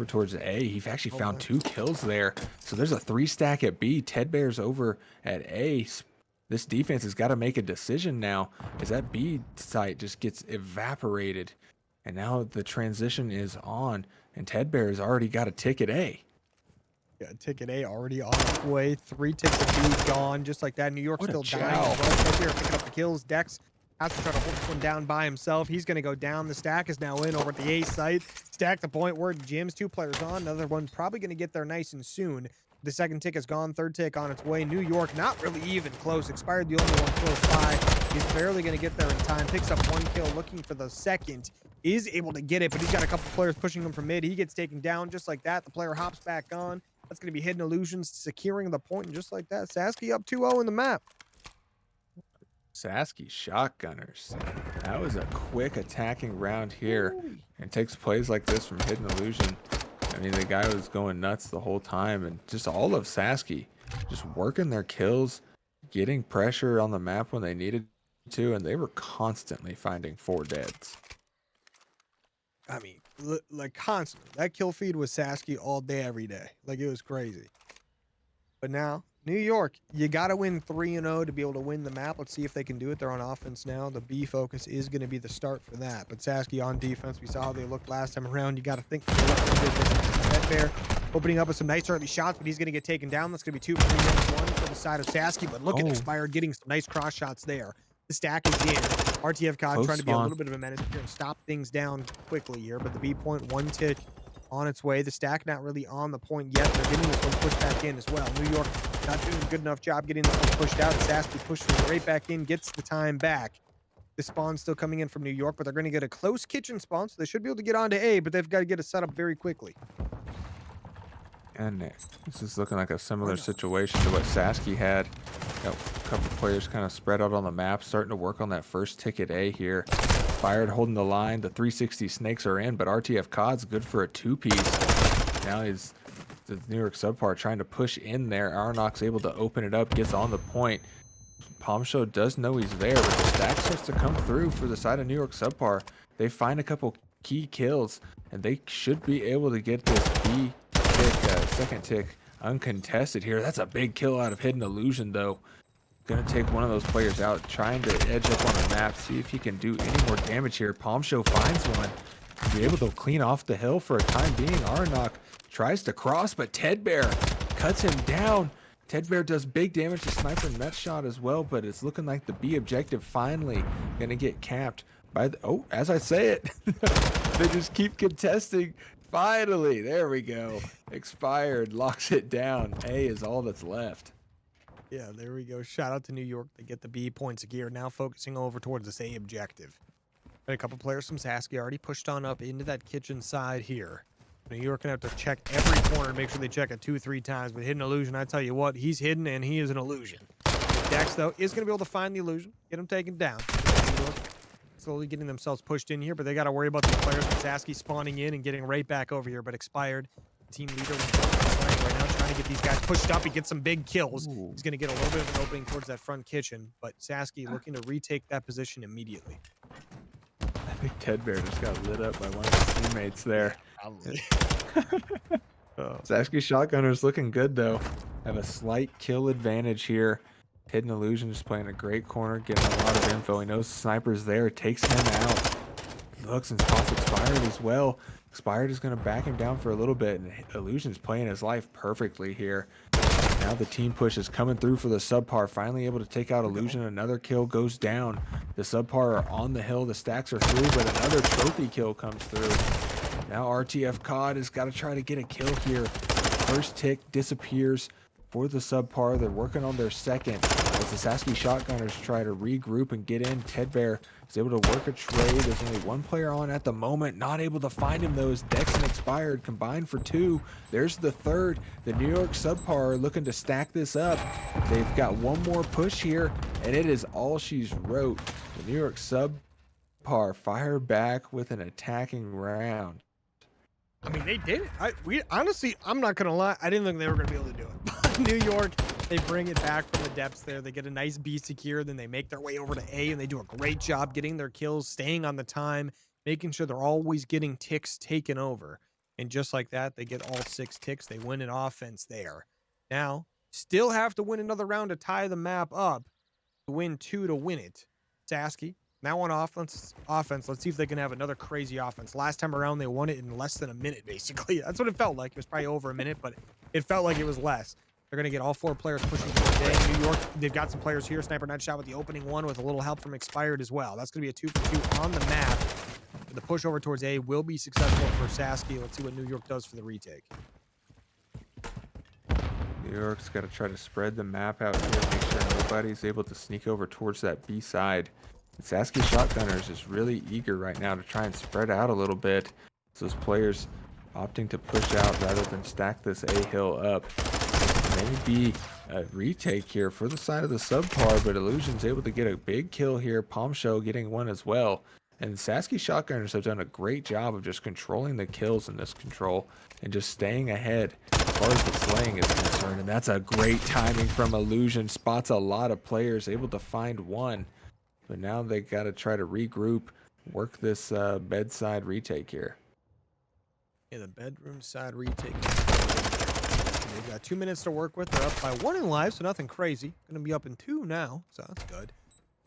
towards A. He actually found 2 kills there. So there's a 3 stack at B. Ted Bear's over at A. This defense has got to make a decision now, as that B site just gets evaporated. And now the transition is on, and Ted Bear has already got a ticket A. Yeah, ticket A already on its way. 3 ticks of B gone, just like that. New York What a still dying. chow. Ted Bear picking up the kills. Dex has to try to hold this one down by himself. He's going to go down. The stack is now in over at the A site. Stack the point where Jim's 2 players on. Another one probably going to get there nice and soon. The second tick is gone. Third tick on its way. New York not really even close. Expired the only one close by. He's barely going to get there in time. Picks up 1 kill looking for the second. Is able to get it, but he's got a couple players pushing him from mid. He gets taken down just like that. The player hops back on. That's going to be Hidden Illusions securing the point, and just like that, Sasky up 2-0 in the map. Sasky Shotgunners. That was a quick attacking round here. And takes plays like this from Hidden Illusion. I mean, the guy was going nuts the whole time, and just all of Sasky just working their kills, getting pressure on the map when they needed to, and they were constantly finding 4 deads. I mean, like constantly. That kill feed was Sasky all day, every day. Like, it was crazy. But now, New York, you got to win 3-0 to be able to win the map. Let's see if they can do it. They're on offense now. The B focus is going to be the start for that. But Sasky on defense, we saw how they looked last time around. You got to think they look pretty good versus Ted Bear. Opening up with some nice early shots, but he's going to get taken down. That's going to be 2 for 3 minutes, 1 for the side of Sasky. But look at Expired getting some nice cross shots there. The stack is in. RTF COD trying to be a little bit of a menace here and stop things down quickly here. But the B point, 1 tick on its way. The stack not really on the point yet. They're getting this one pushed back in as well. New York not doing a good enough job getting this one pushed out. Sasky pushes it right back in, gets the time back. The spawn still coming in from New York, but they're going to get a close kitchen spawn, so they should be able to get onto A, but they've got to get a setup very quickly. And this is looking like a similar situation to what Sasky had. Got a couple players kind of spread out on the map, starting to work on that first ticket A here. Fired, holding the line. The 360 snakes are in, but RTF COD's good for a 2-piece. Now he's the New York SubPar trying to push in there. Aronok's able to open it up, gets on the point. Palm Show does know he's there, but the stack starts to come through for the side of New York SubPar. They find a couple key kills, and they should be able to get this B tick, second tick uncontested here. That's a big kill out of Hidden Illusion, though. Gonna take one of those players out, trying to edge up on the map, see if he can do any more damage here. Palm Show finds one. Be able to clean off the hill for a time being. Aronok tries to cross, but Ted Bear cuts him down. Ted Bear does big damage to Sniper and Met Shot as well, but it's looking like the B objective finally gonna get capped by the, oh, as I say it, they just keep contesting. Finally, there we go. Expired, locks it down. A is all that's left. Yeah, there we go. Shout out to New York. They get the B points of gear. Now focusing over towards this A objective. And a couple players from Sasky already pushed on up into that kitchen side here. New York gonna have to check every corner and make sure they check it 2-3 times. But Hidden Illusion, I tell you what, he's hidden and he is an illusion. Dex, though, is gonna be able to find the illusion, get him taken down. Slowly getting themselves pushed in here, but they got to worry about these players with Sasky spawning in and getting right back over here. But Expired, team leader, right now trying to get these guys pushed up. He gets some big kills. Ooh. He's going to get a little bit of an opening towards that front kitchen, but Sasky looking to retake that position immediately. I think Ted Bear just got lit up by one of his teammates there. Probably. Sasky Shotgunners looking good, though. Have a slight kill advantage here. Hidden Illusion just playing a great corner, getting a lot of info. He knows Sniper's there, takes him out. looks and spots Expired as well. Expired is going to back him down for a little bit, and Illusion's playing his life perfectly here. Now the team push is coming through for the SubPar, finally able to take out Illusion. Another kill goes down. The SubPar are on the hill, the stacks are through, but another trophy kill comes through. Now RTF COD has got to try to get a kill here. First tick disappears for the SubPar. They're working on their second. As the Sasky Shotgunners try to regroup and get in, Tedbear is able to work a trade. There's only one player on at the moment. Not able to find him though, as Dex and Expired combined for 2. There's the third. The New York SubPar are looking to stack this up. They've got one more push here, and it is all she's wrote. The New York SubPar fire back with an attacking round. I mean, they did it. We honestly, I'm not gonna lie, I didn't think they were gonna be able to do it. But New York, they bring it back from the depths there. They get a nice B secure, then they make their way over to A, and they do a great job getting their kills, staying on the time, making sure they're always getting ticks taken over. And just like that, they get all 6 ticks. They win an offense there. Now, still have to win another round to tie the map up, to win 2 to win it. Sasky. Now on offense, let's see if they can have another crazy offense. Last time around, they won it in less than a minute, basically. That's what it felt like. It was probably over a minute, but it felt like it was less. They're going to get all 4 players pushing towards A. New York, they've got some players here. Sniper Nut Shot with the opening one with a little help from Expired as well. That's going to be a 2 for 2 on the map. The push over towards A will be successful for Sasky. Let's see what New York does for the retake. New York's got to try to spread the map out here, make sure nobody's able to sneak over towards that B side. Sasky Shotgunners is really eager right now to try and spread out a little bit. So those players opting to push out rather than stack this A hill up. Maybe a retake here for the side of the SubPar, but Illusion's able to get a big kill here. Palm Show getting one as well. And Sasky Shotgunners have done a great job of just controlling the kills in this control and just staying ahead as far as the slaying is concerned. And that's a great timing from Illusion. Spots a lot of players, able to find one. But now they got to try to regroup, work this bedside retake here. Yeah, the bedroom side retake. They've got 2 minutes to work with. They're up by 1 in lives, so nothing crazy. Going to be up in 2 now, so that's good.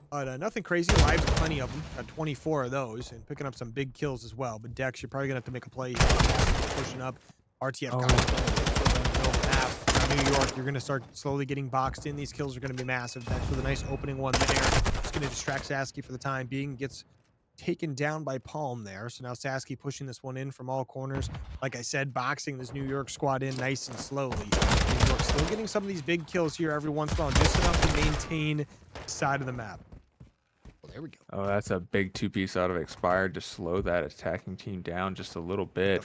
But nothing crazy. Lives, plenty of them. Got 24 of those, and picking up some big kills as well. But Dex, you're probably going to have to make a play here. Pushing up. RTF New York, you're going to start slowly getting boxed in. These kills are going to be massive. Dex with a nice opening one there. Just going to distract Sasky for the time being. Gets taken down by Palm there. So now Sasky pushing this one in from all corners. Like I said, boxing this New York squad in nice and slowly. New York still getting some of these big kills here every once in a while, just enough to maintain the side of the map. Well, there we go. Oh, that's a big 2-piece out of Expired to slow that attacking team down just a little bit.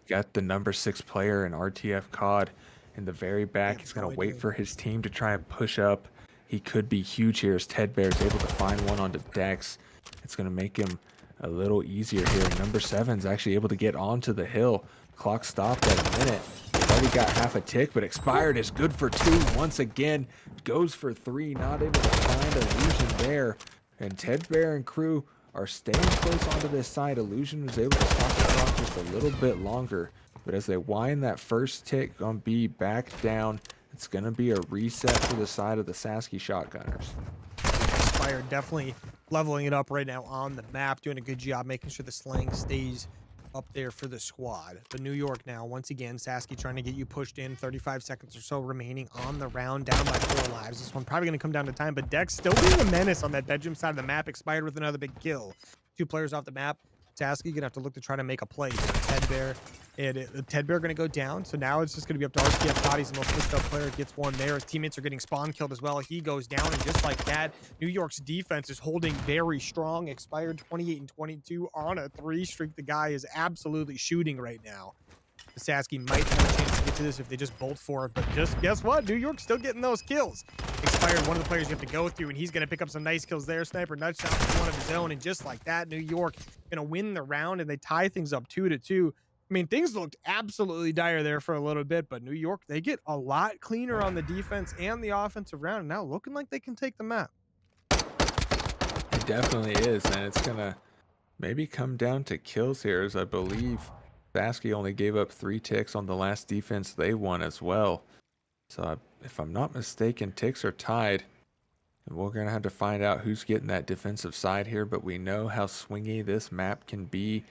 Got the number 6 player in RTF COD in the very back. He's going to wait for his team to try and push up. He could be huge here as Tedbear is able to find one onto Dex. It's going to make him a little easier here. Number 7's actually able to get onto the hill. Clock stopped at a minute. He's already got half a tick, but Expired is good for 2 once again. Goes for 3, not able to find Illusion there. And Tedbear and crew are staying close onto this side. Illusion was able to stop the clock just a little bit longer. But as they wind that first tick on B back down, it's going to be a reset for the side of the Sasky Shotgunners. Expired definitely leveling it up right now on the map, doing a good job making sure the slang stays up there for the squad. But New York now, once again, Sasky trying to get you pushed in. 35 seconds or so remaining on the round, down by 4 lives. This one probably going to come down to time, but Dex still being a menace on that bedroom side of the map. Expired with another big kill. 2 players off the map. Sasky gonna have to look to try to make a play. Tedbear, and Tedbear gonna go down. So now it's just gonna be up to RTF COD. He's the most pushed up player. Gets one there. His teammates are getting spawn killed as well. He goes down, and just like that, New York's defense is holding very strong. Expired 28 and 22 on a 3 streak. The guy is absolutely shooting right now. Sasky might have a chance to get to this if they just bolt for it, but just guess what? New York's still getting those kills. Expired, one of the players you have to go through, and he's going to pick up some nice kills there. Sniper Nut Shot with one of his own, and just like that, New York going to win the round, and they tie things up 2-2. I mean, things looked absolutely dire there for a little bit, but New York, they get a lot cleaner on the defense and the offensive round, and now looking like they can take the map. It definitely is, and it's going to maybe come down to kills here, as I believe Sasky only gave up 3 ticks on the last defense they won as well. So if I'm not mistaken, ticks are tied. And we're going to have to find out who's getting that defensive side here, but we know how swingy this map can be.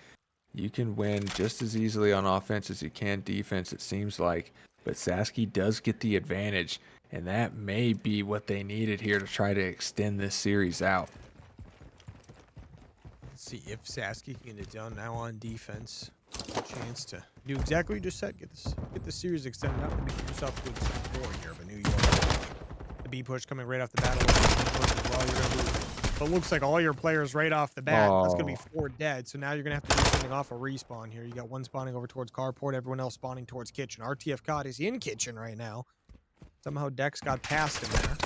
You can win just as easily on offense as you can defense, it seems like. But Sasky does get the advantage, and that may be what they needed here to try to extend this series out. Let's see if Sasky can get it done now on defense. A chance to do exactly what you just said. Get the series extended out. Maybe give yourself a good score here. But New York, the B push coming right off the bat. As well, you're gonna lose. But it looks like all your players right off the bat. That's gonna be 4 dead. So now you're gonna have to do something off a respawn here. You got one spawning over towards carport. Everyone else spawning towards kitchen. RTF COD is in kitchen right now. Somehow Dex got past him there.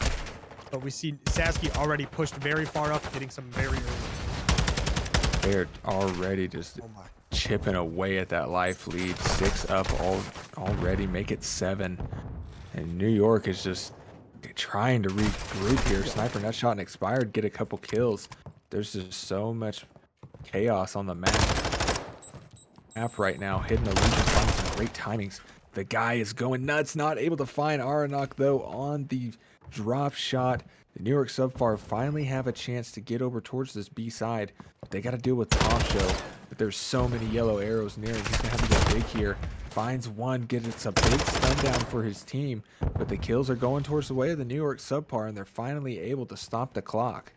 But we see Sasky already pushed very far up, getting some very early. They're already just chipping away at that life lead. 6 up already, make it 7. And New York is just trying to regroup here. Sniper nut shot and expired, get a couple kills. There's just so much chaos on the map right now. Hidden illusion, finding some great timings. The guy is going nuts, not able to find Aranok though on the drop shot. The New York SubPar finally have a chance to get over towards this B side, but they got to deal with Tom Show. But there's so many yellow arrows near him. He's gonna have to get big here. Finds one, gets a big stun down for his team, but the kills are going towards the way of the New York SubPar, and they're finally able to stop the clock.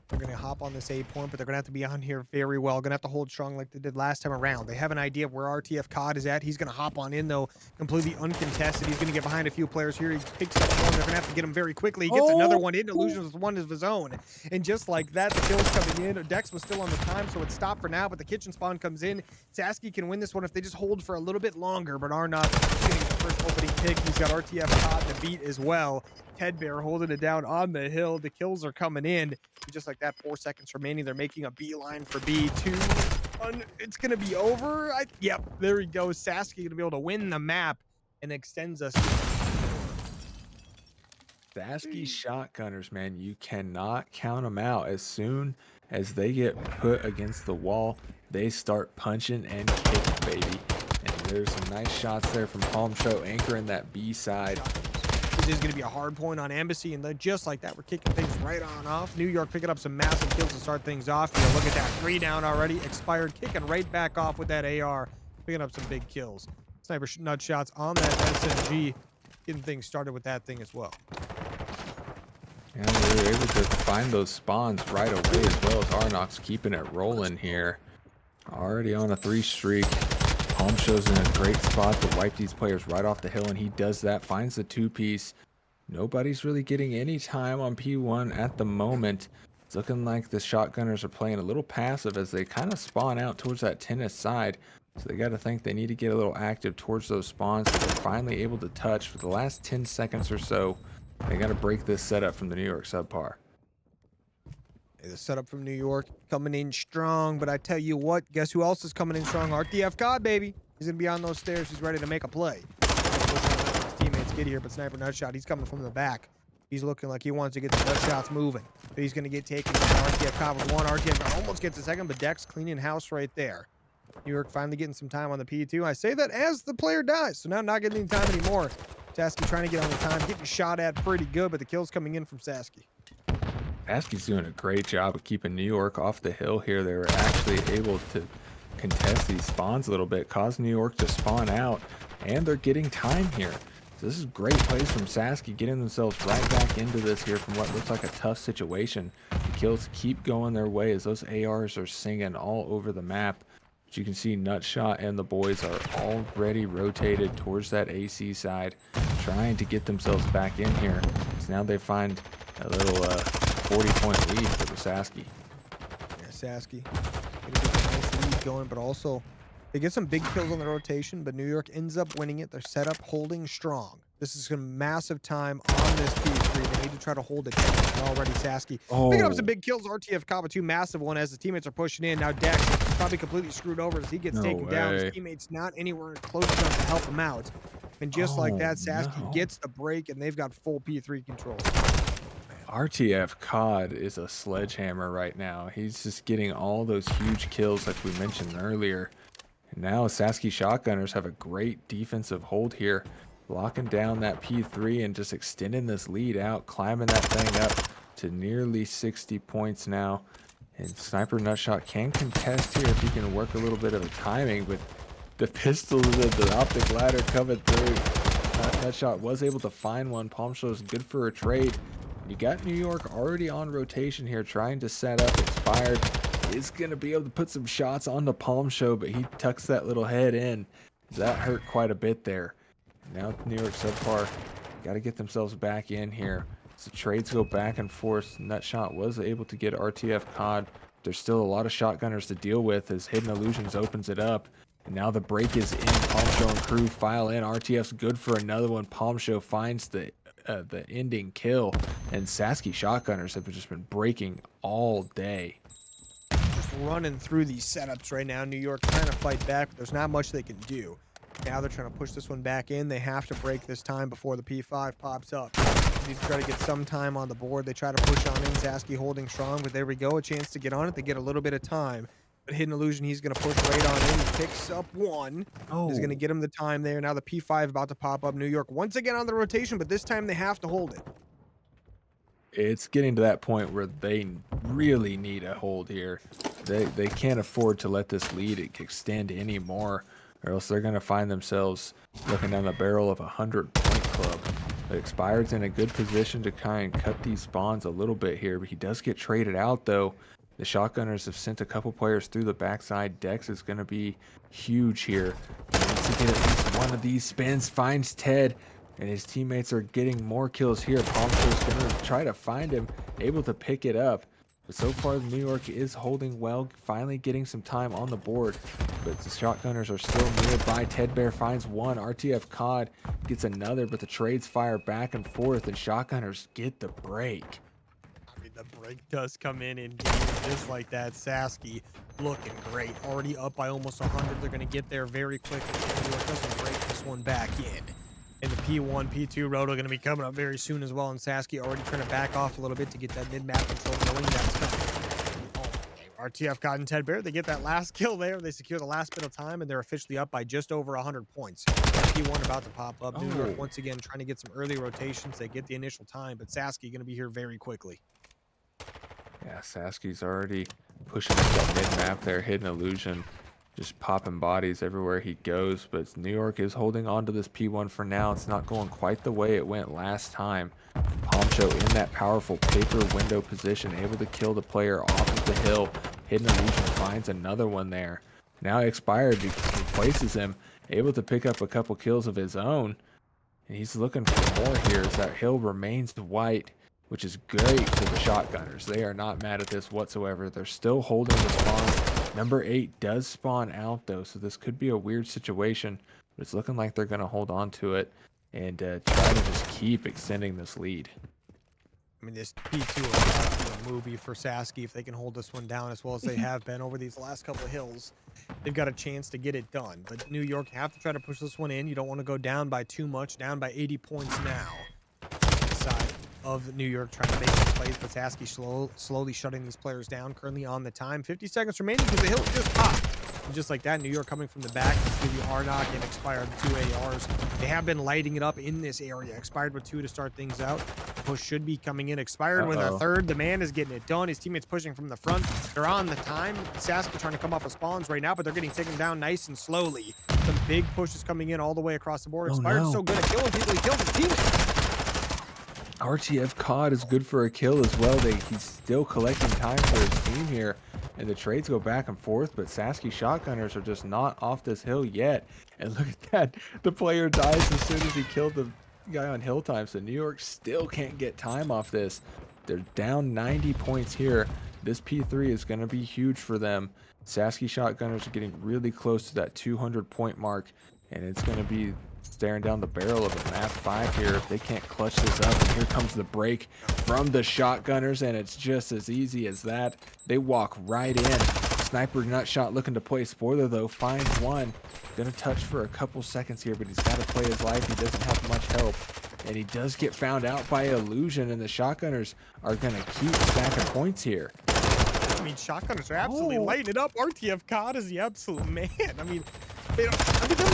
They're going to hop on this A point, but they're going to have to be on here very well. Going to have to hold strong like they did last time around. They have an idea of where RTF COD is at. He's going to hop on in, though, completely uncontested. He's going to get behind a few players here. He picks up one. They're going to have to get him very quickly. He gets another one in. Illusions with one of his own. And just like that, the kill's coming in. Dex was still on the time, so it's stopped for now, but the kitchen spawn comes in. Sasky can win this one if they just hold for a little bit longer, but are not getting the first opening pick. He's got RTF COD to beat as well. Ted Bear holding it down on the hill. The kills are coming in. Just like that, 4 seconds remaining. They're making a beeline for B2. It's going to be over. Yep, there he goes. Sasky going to be able to win the map and extends us. Sasky Shotgunners, man, you cannot count them out. As soon as they get put against the wall, they start punching and kicking, baby. And there's some nice shots there from Palm Show anchoring that B side. This is going to be a hard point on Embassy, and then just like that, we're kicking things right on off. New York picking up some massive kills to start things off. You know, look at that, 3 down already. Expired, kicking right back off with that AR, picking up some big kills. Sniper nut shots on that SMG, getting things started with that thing as well. And we were able to find those spawns right away, as well as Arnok's keeping it rolling here. Already on a 3 streak. Palm Show's in a great spot to wipe these players right off the hill, and he does that, finds the 2-piece. Nobody's really getting any time on P1 at the moment. It's looking like the Shotgunners are playing a little passive as they kind of spawn out towards that tennis side. So they got to think they need to get a little active towards those spawns that they're finally able to touch for the last 10 seconds or so. They got to break this setup from the New York SubPar. The setup from New York coming in strong, but I tell you what, guess who else is coming in strong? RTF COD, baby. He's going to be on those stairs. He's ready to make a play. His teammates get here, but Sniper nut shot, he's coming from the back. He's looking like he wants to get the nut shots moving. But he's going to get taken. RTF COD with 1. RTF COD almost gets a second, but Dex cleaning house right there. New York finally getting some time on the P2. I say that as the player dies, so now not getting any time anymore. Sasky trying to get on the time, getting shot at pretty good, but the kill's coming in from Sasky. Sasky's doing a great job of keeping New York off the hill here. They were actually able to contest these spawns a little bit, cause New York to spawn out, and they're getting time here. So this is great plays from Sasky, getting themselves right back into this here from what looks like a tough situation. The kills keep going their way as those ARs are singing all over the map. But you can see Nutshot and the boys are already rotated towards that AC side, trying to get themselves back in here. So now they find a little 40-point lead for the Sasky. Yeah, Sasky. Get a nice lead going, but also they get some big kills on the rotation, but New York ends up winning it. They're set up holding strong. This is some massive time on this P3. They need to try to hold it down. Already Sasky picking up some big kills. RTF Kaba 2, massive one as the teammates are pushing in. Now Dex probably completely screwed over as he gets taken down. His teammates not anywhere close enough to help him out. And just like that, Sasky gets the break, and they've got full P3 control. RTF COD is a sledgehammer right now. He's just getting all those huge kills like we mentioned earlier. And now Sasky Shotgunners have a great defensive hold here, locking down that P3 and just extending this lead out, climbing that thing up to nearly 60 points now. And Sniper Nutshot can contest here if he can work a little bit of a timing, but the pistol, the optic ladder coming through. Nutshot was able to find one. Palm Show's good for a trade. You got New York already on rotation here, trying to set up. Expired is going to be able to put some shots on the Palm Show, but he tucks that little head in. That hurt quite a bit there. Now New York SubPar got to get themselves back in here. So trades go back and forth. Nutshot was able to get RTF COD. There's still a lot of shotgunners to deal with as Hidden Illusions opens it up. And now the break is in. Palm Show and crew file in. RTF's good for another one. Palm Show finds the ending kill. And Sasky Shotgunners have just been breaking all day. Just running through these setups right now. New York trying to fight back, but there's not much they can do. Now they're trying to push this one back in. They have to break this time before the P5 pops up. They need to try to get some time on the board. They try to push on in. Sasky holding strong, but there we go. A chance to get on it. They get a little bit of time. But Hidden Illusion, he's going to push right on in. He picks up one. Oh. He's going to get him the time there. Now the P5 about to pop up. New York once again on the rotation, but this time they have to hold it. It's getting to that point where they really need a hold here. They can't afford to let this lead extend anymore, or else they're going to find themselves looking down the barrel of a 100-point club. But Expired's in a good position to kind of cut these spawns a little bit here, but he does get traded out though. The Shotgunners have sent a couple players through the backside. Dex is going to be huge here. He needs to get at least one of these spins. Finds Ted, and his teammates are getting more kills here. Palm Show's going to try to find him, able to pick it up. But so far, New York is holding well, finally getting some time on the board. But the Shotgunners are still nearby. Ted Bear finds one. RTF COD gets another, but the trades fire back and forth, and Shotgunners get the break. The break does come in and just like that. Sasky looking great. Already up by almost 100. They're going to get there very quickly. New York doesn't break this one back in. And the P1, P2 road are going to be coming up very soon as well. And Sasky already trying to back off a little bit to get that mid-map control going. That's coming. Oh, RTF got in Ted Bear. They get that last kill there. They secure the last bit of time, and they're officially up by just over 100 points. P1 about to pop up. New York once again trying to get some early rotations. They get the initial time, but Sasky going to be here very quickly. Yeah, Sasky's already pushing up that mid-map there. Hidden Illusion just popping bodies everywhere he goes. But New York is holding on to this P1 for now. It's not going quite the way it went last time. Palm Show in that powerful paper window position, able to kill the player off of the hill. Hidden Illusion finds another one there. Now Expired replaces him, able to pick up a couple kills of his own. And he's looking for more here as that hill remains white, which is great for the Shotgunners. They are not mad at this whatsoever. They're still holding the spawn. Number 8 does spawn out, though, so this could be a weird situation. But it's looking like they're going to hold on to it and try to just keep extending this lead. I mean, this P2 is about to be a movie for Sasky if they can hold this one down as well as they have been over these last couple of hills. They've got a chance to get it done. But New York have to try to push this one in. You don't want to go down by too much. Down by 80 points now. Side of New York trying to make some plays, but Sasky slowly shutting these players down. Currently on the time. 50 seconds remaining because the hill just popped. And just like that, New York coming from the back. Let's give you Arnock and Expired 2 ARs. They have been lighting it up in this area. Expired with 2 to start things out. Push should be coming in. Expired with a third. The man is getting it done. His teammates pushing from the front. They're on the time. Sasky trying to come off of spawns right now, but they're getting taken down nice and slowly. Some big pushes coming in all the way across the board. Expired's so good at killing people. He killed his teammates. RTF COD is good for a kill as well. He's still collecting time for his team here. And the trades go back and forth, but Sasky Shotgunners are just not off this hill yet. And look at that. The player dies as soon as he killed the guy on hill time. So New York still can't get time off this. They're down 90 points here. This P3 is going to be huge for them. Sasky Shotgunners are getting really close to that 200-point mark. And it's going to be staring down the barrel of a map 5 here if they can't clutch this up. And here comes the break from the Shotgunners, and it's just as easy as that. They walk right in. Sniper Nutshot looking to play spoiler though, finds one. Gonna touch for a couple seconds here, but he's got to play his life. He doesn't have much help, and he does get found out by Illusion, and the Shotgunners are gonna keep stacking points here. I mean, Shotgunners are absolutely lighting it up. RTF COD is the absolute man. I mean, they're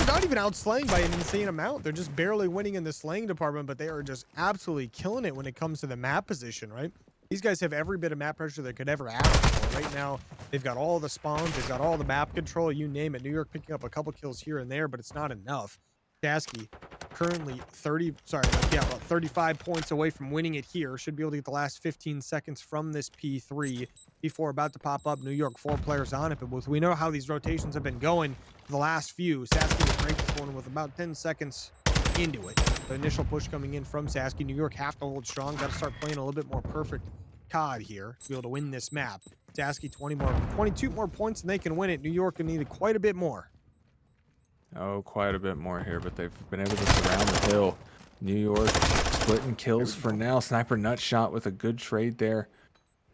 not even outslaying by an insane amount. They're just barely winning in the slaying department, but they are just absolutely killing it when it comes to the map position, right? These guys have every bit of map pressure they could ever ask for. Right now, they've got all the spawns, they've got all the map control, you name it. New York picking up a couple kills here and there, but it's not enough. Sasky currently about 35 points away from winning it here. Should be able to get the last 15 seconds from this P3 before about to pop up. New York 4 players on it, but we know how these rotations have been going for the last few. Sasky will break this one with about 10 seconds into it. The initial push coming in from Sasky. New York have to hold strong. Got to start playing a little bit more perfect COD here to be able to win this map. Sasky 22 more points and they can win it. New York needed quite a bit more. Oh, quite a bit more here, but they've been able to surround the hill. New York splitting kills for now. Sniper Nutshot with a good trade there.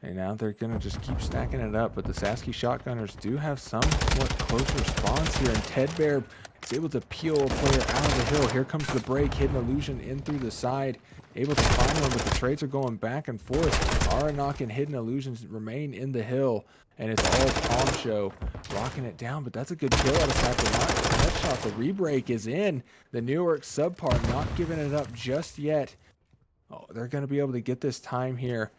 And now they're going to just keep stacking it up. But the Sasky Shotgunners do have somewhat closer spawns here. And Ted Bear is able to peel a player out of the hill. Here comes the break. Hidden Illusion in through the side. Able to find one, but the trades are going back and forth. Aranok and Hidden Illusions remain in the hill. And it's all Palm Show rocking it down. But that's a good kill out of Sniper Nutshot. The rebreak is in. The New York SubPar not giving it up just yet. Oh, they're going to be able to get this time here.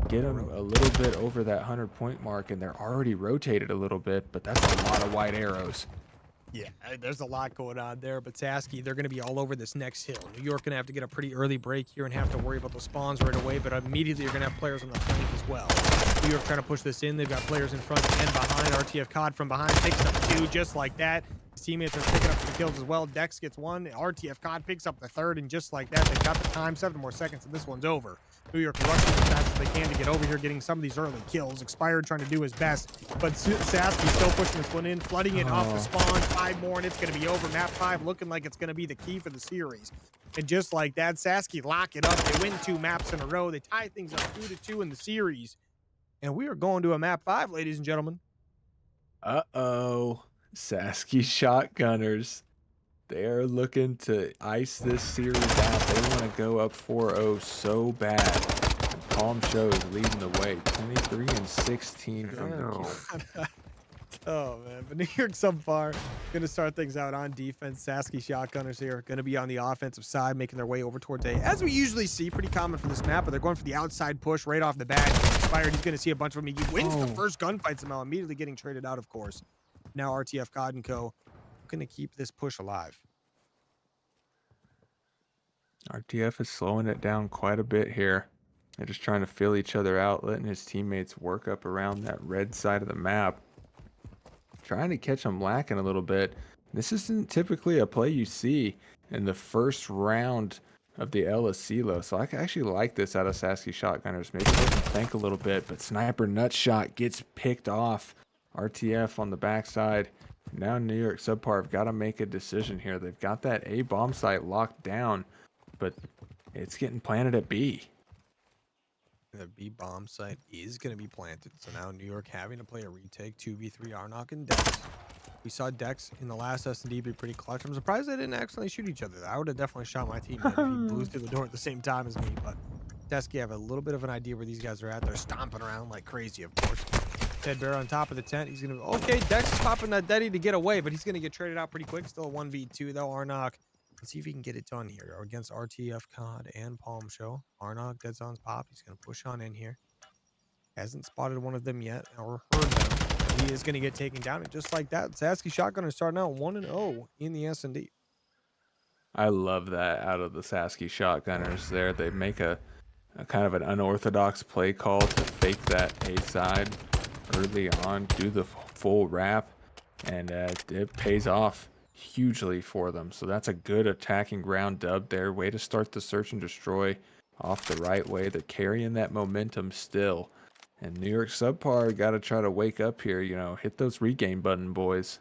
Get them a little bit over that 100-point mark, and they're already rotated a little bit, but that's a lot of white arrows. Yeah, there's a lot going on there, but Sasky, they're going to be all over this next hill. New York going to have to get a pretty early break here and have to worry about the spawns right away, but immediately you're going to have players on the flank as well. New York trying to push this in. They've got players in front and behind. RTF COD from behind picks up 2 just like that. His teammates are picking up some kills as well. Dex gets 1. RTF COD picks up the 3rd, and just like that, they've got the time. 7 more seconds, and this one's over. New York rushing as fast as they can to get over here, getting some of these early kills. Expired trying to do his best, but Sasky still pushing this one in, flooding it off the spawn. 5 more, and it's going to be over. Map 5 looking like it's going to be the key for the series. And just like that, Sasky lock it up. They win 2 maps in a row. They tie things up 2-2 in the series. And we are going to a map 5, ladies and gentlemen. Uh-oh. Sasky Shotgunners. They're looking to ice this series out. They want to go up 4-0 so bad. And Palm Show is leading the way. 23-16 from the kill. Oh, man. But New York SubPar going to start things out on defense. Sasky Shotgunners here going to be on the offensive side, making their way over towards A. As we usually see, pretty common for this map, but they're going for the outside push right off the bat. Expired, he's going to see a bunch of them. He wins the first gunfight somehow, immediately getting traded out, of course. Now RTF COD and Co. going to keep this push alive. RTF is slowing it down quite a bit here. They're just trying to fill each other out, letting his teammates work up around that red side of the map. Trying to catch them lacking a little bit. This isn't typically a play you see in the first round of the LSCLO, so I actually like this out of Sasky Shotgunners. Maybe they can think a little bit, but Sniper Nutshot gets picked off. RTF on the backside. Now New York SubPar have got to make a decision here. They've got that A bomb site locked down, but it's getting planted at B. The B bomb site is going to be planted. So now New York having to play a retake. 2v3 Arnok and Dex. We saw Dex in the last S&D be pretty clutch. I'm surprised they didn't accidentally shoot each other. I would have definitely shot my teammate if he blew through the door at the same time as me. But Sasky have a little bit of an idea where these guys are at. They're stomping around like crazy, of course. Ted Bear on top of the tent. He's going to... Okay, Dex is popping that Deddy to get away, but he's going to get traded out pretty quick. Still a 1v2, though. Arnok. Let's see if he can get it done here against RTF COD and Palm Show. Arnok, Dead Zone's pop. He's going to push on in here. Hasn't spotted one of them yet or heard them. He is going to get taken down. And just like that, Sasky Shotgunners starting out 1-0 in the S&D. I love that out of the Sasky Shotgunners there. They make a kind of an unorthodox play call to fake that A side early on, do the full wrap, and it pays off hugely for them. So that's a good attacking ground dub there. Way to start the search and destroy off the right way. They're carrying that momentum still. And New York SubPar got to try to wake up here, you know, hit those regain button, boys.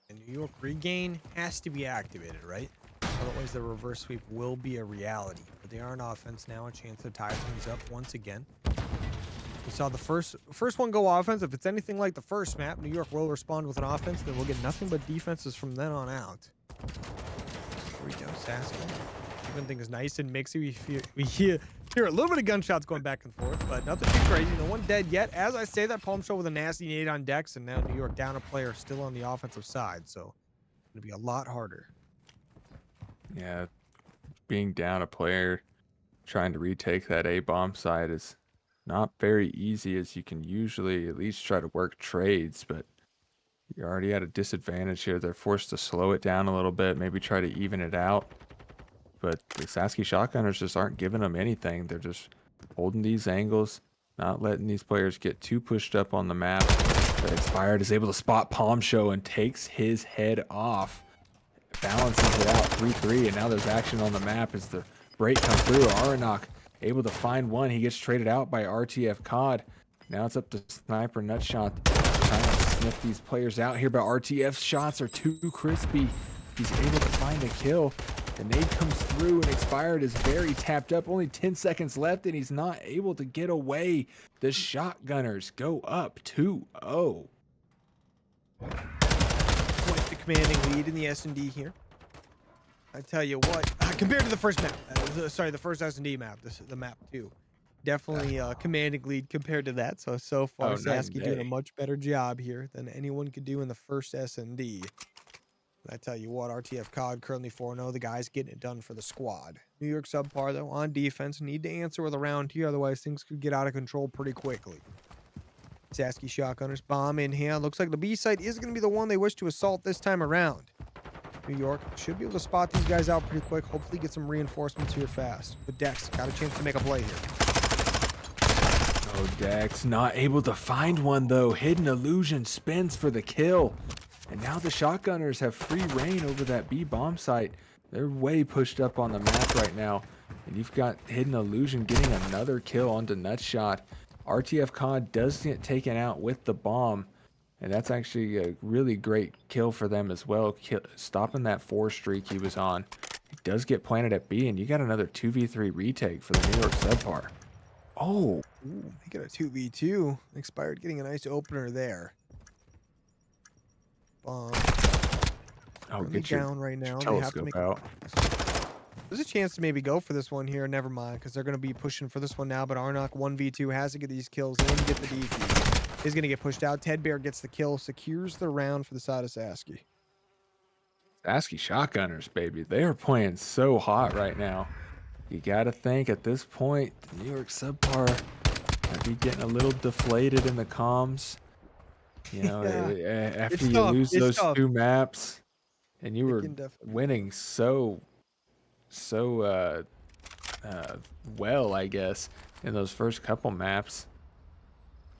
And New York regain has to be activated, right? Otherwise, the reverse sweep will be a reality. But they are on offense now, a chance to tie things up once again. We saw the first one go offense. If it's anything like the first map, New York will respond with an offense. Then we'll get nothing but defenses from then on out. Here we go, Sasky. Even things nice and mixy. We hear a little bit of gunshots going back and forth, but nothing too crazy. No one dead yet. As I say that, Palm Show with a nasty nade on Dex, and now New York down a player still on the offensive side. So it's going to be a lot harder. Yeah, being down a player trying to retake that A bomb site is not very easy, as you can usually at least try to work trades, but you're already at a disadvantage here. They're forced to slow it down a little bit, maybe try to even it out. But the Sasky Shotgunners just aren't giving them anything. They're just holding these angles, not letting these players get too pushed up on the map. But Expired is able to spot Palm Show and takes his head off. Balances it out 3-3, and now there's action on the map as the break comes through. Aranok able to find one. He gets traded out by RTF COD. Now it's up to Sniper Nutshot trying to sniff these players out here, but RTF's shots are too crispy. He's able to find a kill. The nade comes through, and Expired is very tapped up. Only 10 seconds left, and he's not able to get away. The Shotgunners go up 2-0. Quite the commanding lead in the S&D here. I tell you what, compared to the first map, sorry, the first S&D map, the map 2, definitely commanding lead compared to that. So far, Sasky doing a much better job here than anyone could do in the first S&D. I tell you what, RTF COD currently 4-0. The guys getting it done for the squad. New York SubPar, though, on defense, need to answer with a round here, otherwise things could get out of control pretty quickly. Sasky Shotgunners, bomb in hand. Looks like the B site is going to be the one they wish to assault this time around. New York should be able to spot these guys out pretty quick. Hopefully get some reinforcements here fast. But Dex got a chance to make a play here. Oh, Dex not able to find one, though. Hidden Illusion spins for the kill. And now the Shotgunners have free reign over that B bomb site. They're way pushed up on the map right now. And you've got Hidden Illusion getting another kill onto Nutshot. RTF COD does get taken out with the bomb. And that's actually a really great kill for them as well. Stopping that 4 streak he was on. He does get planted at B, and you got another 2v3 retake for the New York SubPar. Oh. Ooh, they got a 2v2. Expired getting a nice opener there. Bomb. Oh, get your, down right now. They have to make out. There's a chance to maybe go for this one here. Never mind, because they're going to be pushing for this one now. But Arnok 1v2 has to get these kills and get the defuse. Is going to get pushed out. Ted Bear gets the kill, secures the round for the side of Sasky. Sasky Shotgunners, baby. They are playing so hot right now. You got to think at this point, the New York SubPar might be getting a little deflated in the comms. You know, after you lose those 2 maps, and you were winning so well, I guess, in those first couple maps.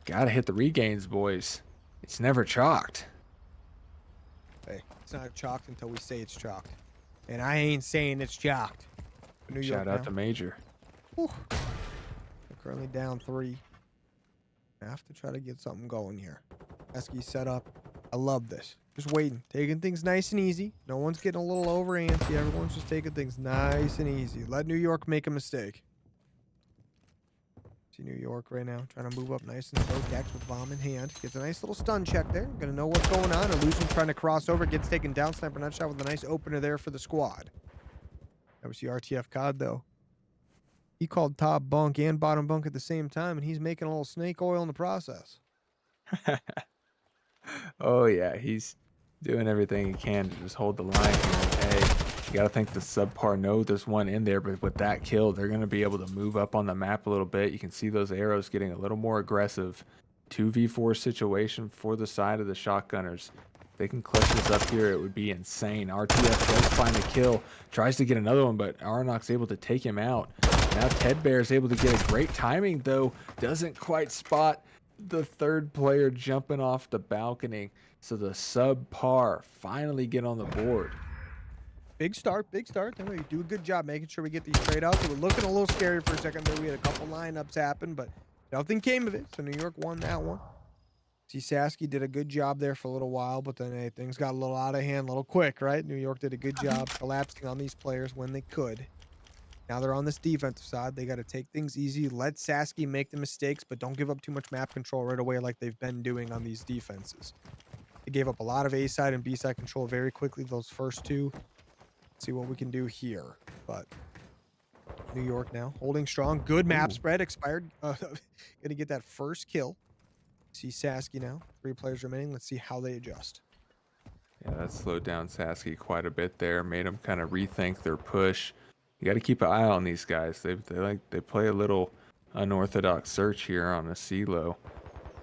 Gotta hit the regains, boys. It's never chalked. Hey, it's not chalked until we say it's chalked. And I ain't saying it's chalked. New York Shout out to Major. Whew. They're currently down 3. I have to try to get something going here. Sasky set up. I love this. Just waiting. Taking things nice and easy. No one's getting a little over antsy. Everyone's just taking things nice and easy. Let New York make a mistake. See New York right now. Trying to move up nice and slow. Dex with bomb in hand. Gets a nice little stun check there. Gonna know what's going on. Illusion trying to cross over. Gets taken down. Sniper Nutshot with a nice opener there for the squad. That was the RTF COD, though. He called top bunk and bottom bunk at the same time, and he's making a little snake oil in the process. Oh, yeah. He's doing everything he can to just hold the line here. Hey, you got to think the SubPar know there's one in there, but with that kill, they're going to be able to move up on the map a little bit. You can see those arrows getting a little more aggressive. 2v4 situation for the side of the Shotgunners. They can clutch this up here, it would be insane. RTF does find a kill, tries to get another one, but Arnok's able to take him out. Now Ted Bear is able to get a great timing, though. Doesn't quite spot the 3rd player jumping off the balcony. So the SubPar finally get on the board. Big start, big start. You do a good job making sure we get these trade outs. It was looking a little scary for a second there. We had a couple lineups happen, but nothing came of it. So New York won that one. See, Sasky did a good job there for a little while, but then hey, things got a little out of hand, a little quick, right? New York did a good job collapsing on these players when they could. Now they're on this defensive side. They got to take things easy. Let Sasky make the mistakes, but don't give up too much map control right away like they've been doing on these defenses. They gave up a lot of A side and B side control very quickly, those first 2. Let's see what we can do here. But New York now holding strong. Good map spread. Expired. Gonna get that first kill. See Sasky now. 3 players remaining. Let's see how they adjust. Yeah, that slowed down Sasky quite a bit there. Made them kind of rethink their push. You got to keep an eye on these guys. They play a little unorthodox search here on the CeeLo.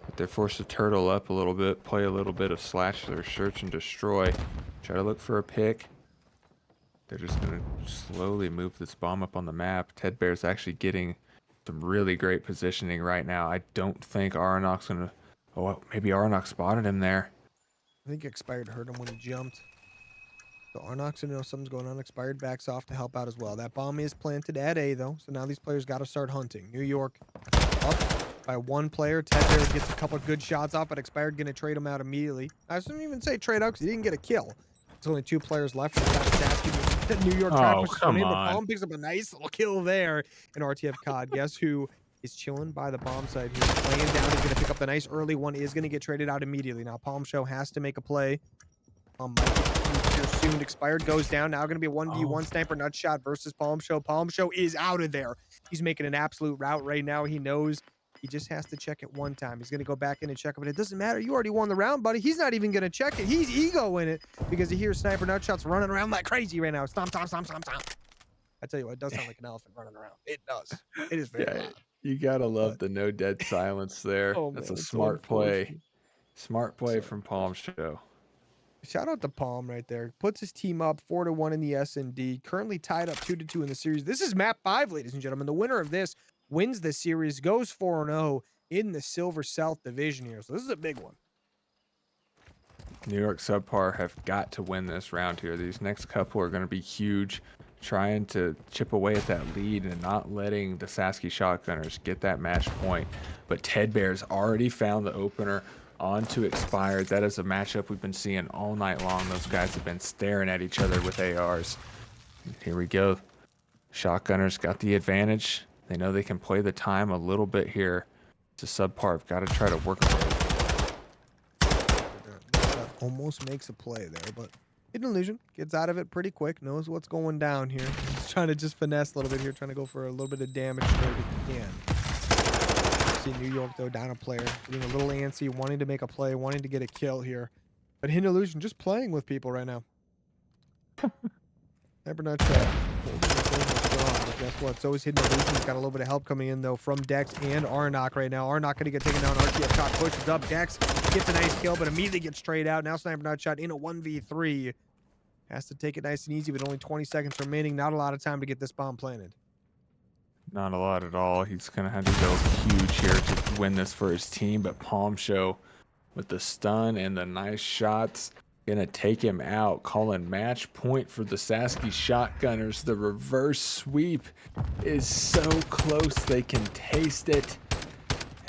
But they're forced to turtle up a little bit, play a little bit of slash their search and destroy. Try to look for a pick. They're just going to slowly move this bomb up on the map. Ted Bear's actually getting some really great positioning right now. I don't think Aronok's going to... Oh, maybe Aronok spotted him there. I think Expired heard him when he jumped. So Arnox, you know something's going on. Expired backs off to help out as well. That bomb is planted at A, though. So now these players got to start hunting. New York up by one player. Ted Bear gets a couple good shots off, but Expired going to trade him out immediately. I shouldn't even say trade out because he didn't get a kill. There's only 2 players left. New York trying to push come in, but on. Palm picks up a nice little kill there. And RTF COD, guess who is chilling by the bomb site here? Laying down, he's going to pick up the nice early one. Is going to get traded out immediately. Now Palm Show has to make a play. Might get here soon. Expired goes down. Now going to be a 1v1 sniper nut shot versus Palm Show. Palm Show is out of there. He's making an absolute route right now. He knows he just has to check it one time. He's going to go back in and check it, but it doesn't matter. You already won the round, buddy. He's not even going to check it. He's ego in it because he hears sniper nut shots running around like crazy right now. Stomp, stomp, stomp, stomp, stomp. I tell you what, it does sound like an elephant running around. It does. It is very loud. You got to love the no dead silence there. Oh, That's man, a it's smart so play. unfortunate. Smart play from Palm Show. Shout out to Palm right there. Puts his team up 4-1 in the S&D. Currently tied up 2-2 in the series. This is map 5, ladies and gentlemen. The winner of this wins the series, goes 4-0 in the Silver South Division here. So this is a big one. New York SubPar have got to win this round here. These next couple are going to be huge. Trying to chip away at that lead and not letting the Sasky Shotgunners get that match point. But Ted Bear's already found the opener onto Expired. That is a matchup we've been seeing all night long. Those guys have been staring at each other with ARs. Here we go. Shotgunners got the advantage. They know they can play the time a little bit here. To SubPar, have got to try to work for it. Almost makes a play there, but Hidden Illusion gets out of it pretty quick. Knows what's going down here. He's trying to just finesse a little bit here, trying to go for a little bit of damage there if he can. See New York, though, down a player. Getting a little antsy, wanting to make a play, wanting to get a kill here. But Hidden Illusion just playing with people right now. Never not sure. But guess what? So is Hidden Illusion. He's got a little bit of help coming in, though, from Dex and Arnok right now. Arnok going to get taken down. RTF shot pushes up. Dex gets a nice kill, but immediately gets straight out. Now Sniper Nut Shot in a 1v3. Has to take it nice and easy, but only 20 seconds remaining. Not a lot of time to get this bomb planted. Not a lot at all. He's going to have to go huge here to win this for his team, but Palm Show with the stun and the nice shots going to take him out. Calling match point for the Sasky Shotgunners. The reverse sweep is so close they can taste it.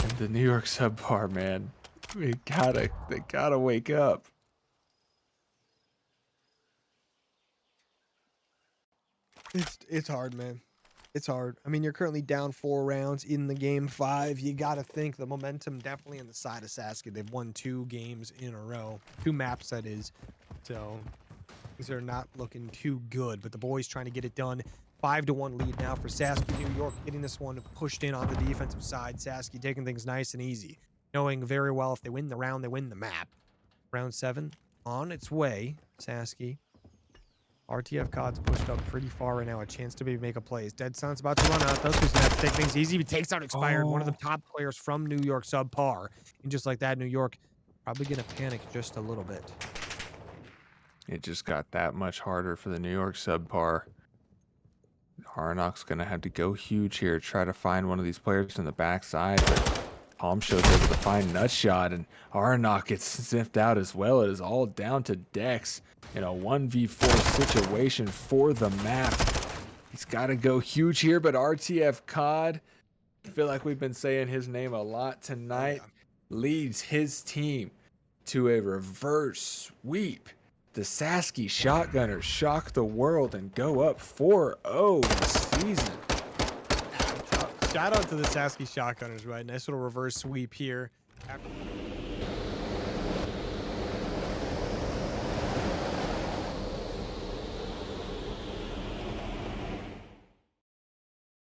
And the New York SubPar, man, they gotta wake up. It's hard, man. It's hard. I mean, you're currently down 4 rounds in the game 5. You got to think the momentum definitely on the side of Sasky. They've won 2 games in a row. 2 maps, that is. So things are not looking too good. But the boys trying to get it done. 5-1 lead now for Sasky. New York getting this one pushed in on the defensive side. Sasky taking things nice and easy. Knowing very well if they win the round, they win the map. Round 7 on its way. Sasky. RTF COD's pushed up pretty far right now. A chance to maybe make a play. Dead Sun's about to run out. Those who's going to take things easy. He takes out Expired, one of the top players from New York SubPar. And just like that, New York probably going to panic just a little bit. It just got that much harder for the New York SubPar. Arnok's going to have to go huge here, try to find one of these players in the backside. But Palm Show's able to find Nutshot, and Arnok gets sniffed out as well. It is all down to Dex in a 1v4 situation for the map. He's got to go huge here, but RTF COD, I feel like we've been saying his name a lot tonight, leads his team to a reverse sweep. The Sasky Shotgunners shock the world and go up 4-0 this season. Shout out to the Sasky Shotgunners, right? Nice little reverse sweep here.